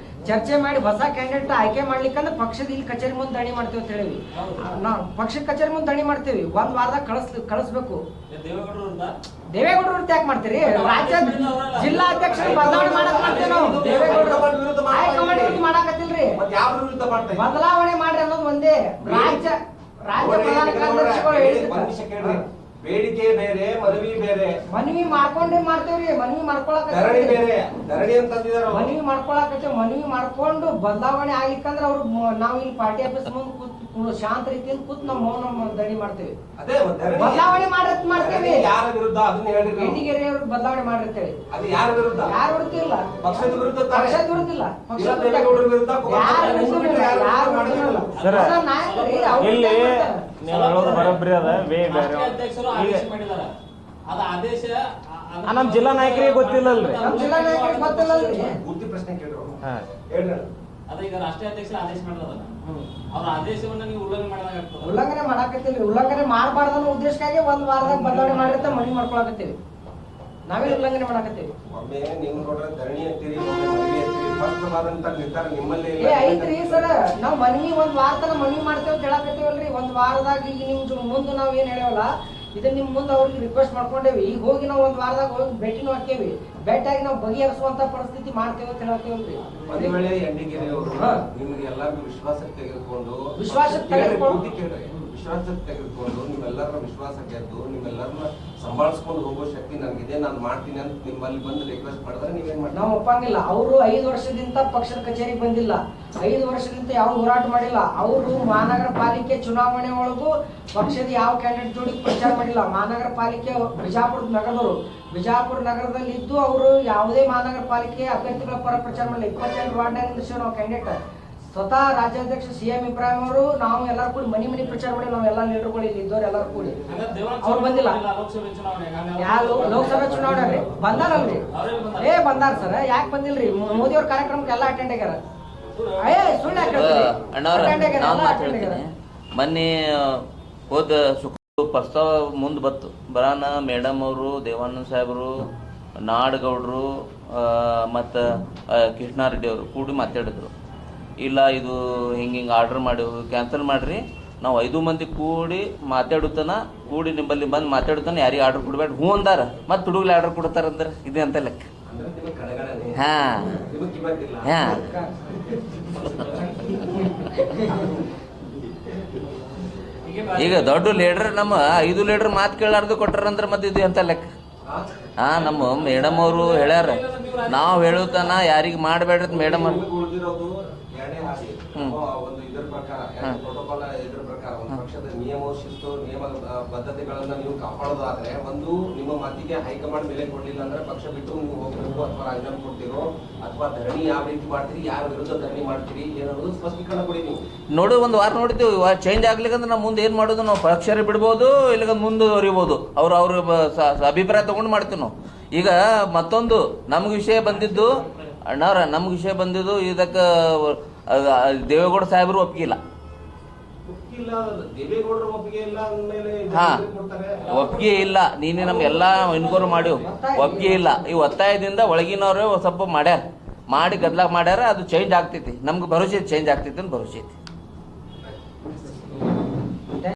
ಚರ್ಚೆ ಮಾಡಿ ಹೊಸ ಕ್ಯಾಂಡಿಡೇಟ್ ಆಯ್ಕೆ ಮಾಡ್ಲಿಕ್ಕಂದ್ರೆ ಪಕ್ಷದ ಇಲ್ಲಿ ಕಚೇರಿ ಮುಂದೆ ಧರಣಿ ಮಾಡ್ತೇವೆ ಅಂತ ಹೇಳಿವಿ. ನಾವು ಪಕ್ಷದ ಕಚೇರಿ ಮುಂದೆ ಧರಣಿ ಮಾಡ್ತೇವಿ. ಒಂದ್ ವಾರದಾಗ ಕಳಿಸ್ಬೇಕು. ದೇವೇಗೌಡರು ಯಾಕೆ ಮಾಡ್ತೀರಿ? ರಾಜ್ಯ ಜಿಲ್ಲಾಧ್ಯಕ್ಷರು ಬದಲಾವಣೆ ಮಾಡಕ್ ಮಾಡ್ತೇವೆ ನಾವು. ದೇವೇಗೌಡರು ಹೈಕಮಾಂಡ್ ವಿರುದ್ಧ ಮಾಡಾಕತ್ತಿಲ್ರಿ, ಬದಲಾವಣೆ ಮಾಡ್ರಿ ಅನ್ನೋದು ಒಂದೇ. ರಾಜ್ಯ ಪ್ರಧಾನ ಕಾರ್ಯದರ್ಶಿಗಳು ಹೇಳಿದ್ರು ಬೇಡಿಕೆ ಬೇರೆ, ಮನವಿ ಬೇರೆ. ಮನವಿ ಮಾಡ್ಕೊಂಡೇ ಮಾಡ್ತೇವ್ರಿ. ಮನವಿ ಮಾಡ್ಕೊಳಕ ಮನವಿ ಮಾಡ್ಕೊಳಕತ್ತೇವ್. ಮನವಿ ಮಾಡ್ಕೊಂಡು ಬದಲಾವಣೆ ಆಗ್ಲಿಕ್ಕಂದ್ರ ಅವ್ರು ನಾವು ಇಲ್ಲಿ ಪಾರ್ಟಿ ಆಫೀಸ್ ಮುಂದೆ ಶಾಂತ ರೀತಿಯಿಂದ ಕೂತ್ ನಮ್ಮ ಮೌನ ಧರಣಿ ಮಾಡ್ತೇವೆ. ಅದೇ ಧರಣಿ ಬದಲಾವಣೆ ಮಾಡ್ತೇವೆ. ಯಾರ ವಿರುದ್ಧ ಅದನ್ನ ಹೇಳ್ರಿ ನೀವು. ಹೆಣ್ಣಿಗೆರೆ ಅವ್ರಿಗೆ ಬದಲಾವಣೆ ಮಾಡಿರ್ತೇವೆ. ಅದು ಯಾರ ವಿರುದ್ಧ? ಯಾರ ವಿರುದ್ಧ ಇಲ್ಲ, ಪಕ್ಷದ ವಿರುದ್ಧ ತಾನೇ? ಪಕ್ಷದ ವಿರುದ್ಧ ಇಲ್ಲ, ಇಲ್ಲ, ದೇವೇಗೌಡರ ವಿರುದ್ಧ ಯಾರ ವಿರುದ್ಧ ಇಲ್ಲ, ಯಾರ ವಿರುದ್ಧ ಇಲ್ಲ. ಸರ್, ಅವ್ರ ನಾಯಕರು ಅವ್ರು ಇಲ್ಲಿ ಮಾಡ್ತಾರೆ. ನೀವು ಹೇಳೋದು ಬರೋಬ್ಬರಿ ಅದ ವೇ ಬೇರೆ. ರಾಷ್ಟ್ರೀಯ ಅಧ್ಯಕ್ಷರು ಆದೇಶ ಮಾಡಿದಾರ. ಅದ ಆದೇಶ ನಮ್ಮ ಜಿಲ್ಲಾ ನಾಯಕರಿಗೆ ಗೊತ್ತಿಲ್ಲಲ್ರಿ. ನಮ್ಮ ಜಿಲ್ಲಾ ನಾಯಕರಿಗೆ ಗೊತ್ತಿಲ್ಲಲ್ರಿ. ಪೂರ್ತಿ ಪ್ರಶ್ನೆ ಕೇಳ್ರಿ ಅವ್ರು. ಹಾ. ಹೇಳ್ರಿ. ಅದ ಈಗ ರಾಷ್ಟ್ರೀಯ ಅಧ್ಯಕ್ಷರು ಆದೇಶ ಮಾಡಿದಾರ. ಅವ್ರ ಆದೇಶವನ್ನ ನೀವು ಉಲ್ಲಂಘನೆ ಮಾಡಿದಾಗ ಉಲ್ಲಂಘನೆ ಮಾಡಾಕತ್ತಿಲ್ರಿ. ಉಲ್ಲಂಘನೆ ಮಾಡಬಾರ್ದು ಅನ್ನೋ ಉದ್ದೇಶಕ್ಕಾಗಿ ಒಂದ್ ವಾರದಾಗ ಬದಲಾವಣೆ ಮಾಡಿರ್ತ ಮನವಿ ಮಾಡ್ಕೊಳಕತ್ತೀವಿ. ನಾವೇ ಉಲ್ಲಂಘನೆ ಮಾಡಾಕತ್ತೀವಿ. ಒಮ್ಮೆ ನೀವು ನೋಡ್ರೆ ಧರಣಿ ಅಂತೀರಿ, ಒಮ್ಮೆ ಮನವಿ ಅಂತೀರಿ. ಸ್ಪಷ್ಟವಾದಂತ ನಿರ್ಧಾರ ನಿಮ್ಮಲ್ಲಿ ಏ ಐತ್ರಿ ಸರ್, ನಾವ್ ಮನವಿ ಒಂದ್ ವಾರ ತನ ಮನವಿ ಮಾಡ್ತೇವೆ ಅಂತ ಹೇಳಾಕತ್ತೀವಲ್ರಿ. ಒಂದ್ ವಾರದಾಗ ಈಗ ನಿಮ್ ಮುಂದೆ ನಾವ್ ಏನ್ ಹೇಳೇವಲ್ಲ ಇದನ್ನ ನಿಮ್ ಮುಂದೆ ಅವ್ರಿಗೆ ರಿಕ್ವೆಸ್ಟ್ ಮಾಡ್ಕೊಂಡೇವಿ. ಈಗ ಹೋಗಿ ನಾವು ಒಂದ್ ವಾರದಾಗ ಹೋಗಿ ಭೇಟಿನೂ ಹಾಕೇವಿ. ಭೇಟಿಯಾಗಿ ನಾವು ಬಗೆಹರಿಸುವಂತ ಪರಿಸ್ಥಿತಿ ಮಾಡ್ತೇವೆ ಅಂತ ಹೇಳಾಕತ್ತೀವಲ್ರಿ. ಒಂದ್ ವೇಳೆ ಎಂಡಿಗೆರೆ ಅವರು ನಿಮ್ಗೆ ಎಲ್ಲಾರ್ಗು ವಿಶ್ವಾಸಕ್ಕೆ ತೆಗೆದುಕೊಂಡು ವಿಶ್ವಾಸಕ್ಕೆ ತೆಗೆದುಕೊಂಡು ನಿಮ್ಮೆಲ್ಲರ ವಿಶ್ವಾಸ ಗೆದ್ದು ನಿಮ್ಮೆಲ್ಲರನ್ನ ಸಂಭಾಳಿಸ್ಕೊಂಡು ಹೋಗೋ ಶಕ್ತಿ ನನಗಿದೆ, ನಾನು ಮಾಡ್ತೀನಿ ಅಂತ ನಿಮ್ಮಲ್ಲಿ ಬಂದು ರಿಕ್ವೆಸ್ಟ್ ಮಾಡಿದ್ರೆ ನೀವೇನ್ ಮಾಡ್ತೀವಿ? ನಾವು ಒಪ್ಪಂಗಿಲ್ಲ. ಅವರು 5 ವರ್ಷದಿಂದ ಪಕ್ಷದ ಕಚೇರಿಗೆ ಬಂದಿಲ್ಲ, 5 ವರ್ಷದಿಂದ ಯಾವ ಹೋರಾಟ ಮಾಡಿಲ್ಲ. ಅವರು ಮಹಾನಗರ ಪಾಲಿಕೆ ಚುನಾವಣೆ ಒಳಗೂ ಪಕ್ಷದ ಯಾವ ಕ್ಯಾಂಡಿಡೇಟ್ ಜೋಡಿ ಪ್ರಚಾರ ಮಾಡಿಲ್ಲ. ಮಹಾನಗರ ಪಾಲಿಕೆ ಬಿಜಾಪುರ ನಗರದವರು, ಬಿಜಾಪುರ ನಗರದಲ್ಲಿ ಇದ್ದು ಅವರು ಯಾವುದೇ ಮಹಾನಗರ ಪಾಲಿಕೆ ಅಭ್ಯರ್ಥಿಗಳ ಪರ ಪ್ರಚಾರ ಮಾಡಿಲ್ಲ. 22 ವಾರ್ಡ್ನಾಗ ನಿಲ್ಲಿಸಿವಿ ನಾವು ಕ್ಯಾಂಡಿಡೇಟ್. ಸ್ವತಃ ರಾಜ್ಯಾಧ್ಯಕ್ಷ CM ಇಬ್ರಾಹಿಂ ಅವರು ನಾವು ಎಲ್ಲರೂ ಕೂಡಿ ಮನಿ ಪ್ರಚಾರ ಮಾಡಿ ನಾವು ಎಲ್ಲಾ ಲೀಡರ್ಗಳು ಇಲ್ಲಿ ಇದ್ದವ್ರು ಎಲ್ಲರೂ ಕೂಡಿ ಅವ್ರು ಬಂದಿಲ್ಲ. ಲೋಕಸಭೆ ಚುನಾವಣೆ ಲೋಕಸಭಾ ಚುನಾವಣೆ ಬಂದಾರಲ್ರಿ? ಬಂದಾರ ಸರ್. ಯಾಕೆ ಬಂದಿಲ್ರಿ? ಮೋದಿ ಅವ್ರ ಕಾರ್ಯಕ್ರಮಕ್ಕೆ ಎಲ್ಲ ಅಟೆಂಡ್ ಆಗ್ಯಾರ. ಸುಳ್ಳು ಮಾತಾಡ್ತೀನಿ. ಮೊನ್ನೆ ಹೋದ ಪ್ರಸ್ತಾವ ಮುಂದೆ ಬತ್ತು ಬರಾನ ಮೇಡಮ್ ಅವರು, ದೇವಾನಂದ ಸಾಹೇಬರು, ನಾಡಗೌಡರು ಮತ್ತು ಕೃಷ್ಣಾರೆಡ್ಡಿ ಅವರು ಕೂಡಿ ಮಾತಾಡಿದ್ರು. ಇಲ್ಲ ಇದು ಹಿಂಗೆ ಆರ್ಡರ್ ಮಾಡಿ ಕ್ಯಾನ್ಸಲ್ ಮಾಡಿರಿ, ನಾವು 5 ಮಂದಿ ಕೂಡಿ ಮಾತಾಡುತ್ತಾನ ಕೂಡಿ ನಿಮ್ಮಲ್ಲಿ ಬಂದು ಮಾತಾಡುತ್ತಾನೆ, ಯಾರಿಗೆ ಆರ್ಡರ್ ಕೊಡ್ಬೇಡ ಹ್ಞೂ ಅಂದಾರ. ಮತ್ತು ಹುಡುಗಲಿ ಆರ್ಡರ್ ಕೊಡ್ತಾರಂದ್ರೆ ಇದೆ ಅಂತ ಲೆಕ್ಕ. ಹಾಂ ಹಾಂ ಈಗ ದೊಡ್ಡ ಲೀಡರ್ ನಮ್ಮ 5 ಲೀಡರ್ ಮಾತು ಕೇಳಾರ್ದು ಕೊಟ್ಟಾರಂದ್ರೆ ಮತ್ತೆ ಇದು ಎಂತ ಲೆಕ್ಕ? ಹಾಂ, ನಮ್ಮ ಮೇಡಮ್ ಅವರು ಹೇಳ್ಯಾರ ನಾವು ಹೇಳುತ್ತಾನ ಯಾರಿಗೆ ಮಾಡಬೇಡ್ರಿ ಮೇಡಮ್ ಅವ್ರು. ಒಂದು ಇದರ ಪ್ರಕಾರ ಪ್ರೋಟೋಕಾಲ್ ಇದರ ಪ್ರಕಾರ ಒಂದು ಪಕ್ಷದ ನಿಯಮ ಶಿಸ್ತು ನಿಯಮ ಬದ್ಧತೆಗಳನ್ನ ನೀವು ಕಾಪಾಡೋದಾದ್ರೆ ಒಂದು ನಿಮ್ಮ ಮಾತಿಗೆ ಹೈಕಮಾಂಡ್ ಬೆಲೆ ಕೊಡ್ಲಿಲ್ಲ ಅಂದ್ರೆ ಪಕ್ಷ ಬಿಟ್ಟು ನೀವು ಹೋಗ್ಬೇಕು ಅಥವಾ ರಾಜೀನಾಮೆ ಕೊಡ್ತೀರೋ ಅಥವಾ ಧರಣಿ ಯಾವ ರೀತಿ ಮಾಡ್ತೀರಿ, ಯಾರ ವಿರುದ್ಧ ಧರಣಿ ಮಾಡ್ತೀರಿ ಏನನ್ನೋದು ಸ್ಪಷ್ಟೀಕರಣ ಕೊಡಿ. ನೀವು ನೋಡು ಒಂದು ವಾರ ನೋಡಿದ್ದೀವಿ. ಚೇಂಜ್ ಆಗ್ಲಿಕ್ಕಂದ್ರೆ ನಾವು ಮುಂದೆ ಏನು ಮಾಡೋದು? ನಾವು ಪಕ್ಷರೇ ಬಿಡ್ಬೋದು, ಇಲ್ಲ ಮುಂದುವರಿಬೋದು. ಅವ್ರ ಅಭಿಪ್ರಾಯ ತಗೊಂಡು ಮಾಡ್ತೀವಿ ನಾವು. ಈಗ ಮತ್ತೊಂದು ನಮ್ಗೆ ವಿಷಯ ಬಂದಿದ್ದು ಅಣ್ಣವ್ರ, ನಮ್ಗೆ ವಿಷಯ ಬಂದಿದ್ದು ಇದಕ್ಕೆ ದೇವೇಗೌಡ ಸಾಹೇಬರು ಒಪ್ಪಿಗಿಲ್ಲ. ಒಪ್ಪಿಗೆ ಇಲ್ಲ. ನೀನೇ ನಮ್ಗೆಲ್ಲ ಎನ್ಕ್ವೈರಿ ಮಾಡಿವ್, ಒಪ್ಪಿಗೆ ಇಲ್ಲ. ಈ ಒತ್ತಾಯದಿಂದ ಒಳಗಿನವ್ರೆ ಸ್ವಲ್ಪ ಮಾಡ್ಯಾರ, ಮಾಡಿ ಗದ್ಲಾಗ ಮಾಡ್ಯಾರ. ಅದು ಚೇಂಜ್ ಆಗ್ತೈತಿ, ನಮ್ಗೆ ಭರೋಸೆ ಚೇಂಜ್ ಆಗ್ತೈತಿ ಅಂತ ಭರೋಸೆ ಐತಿ.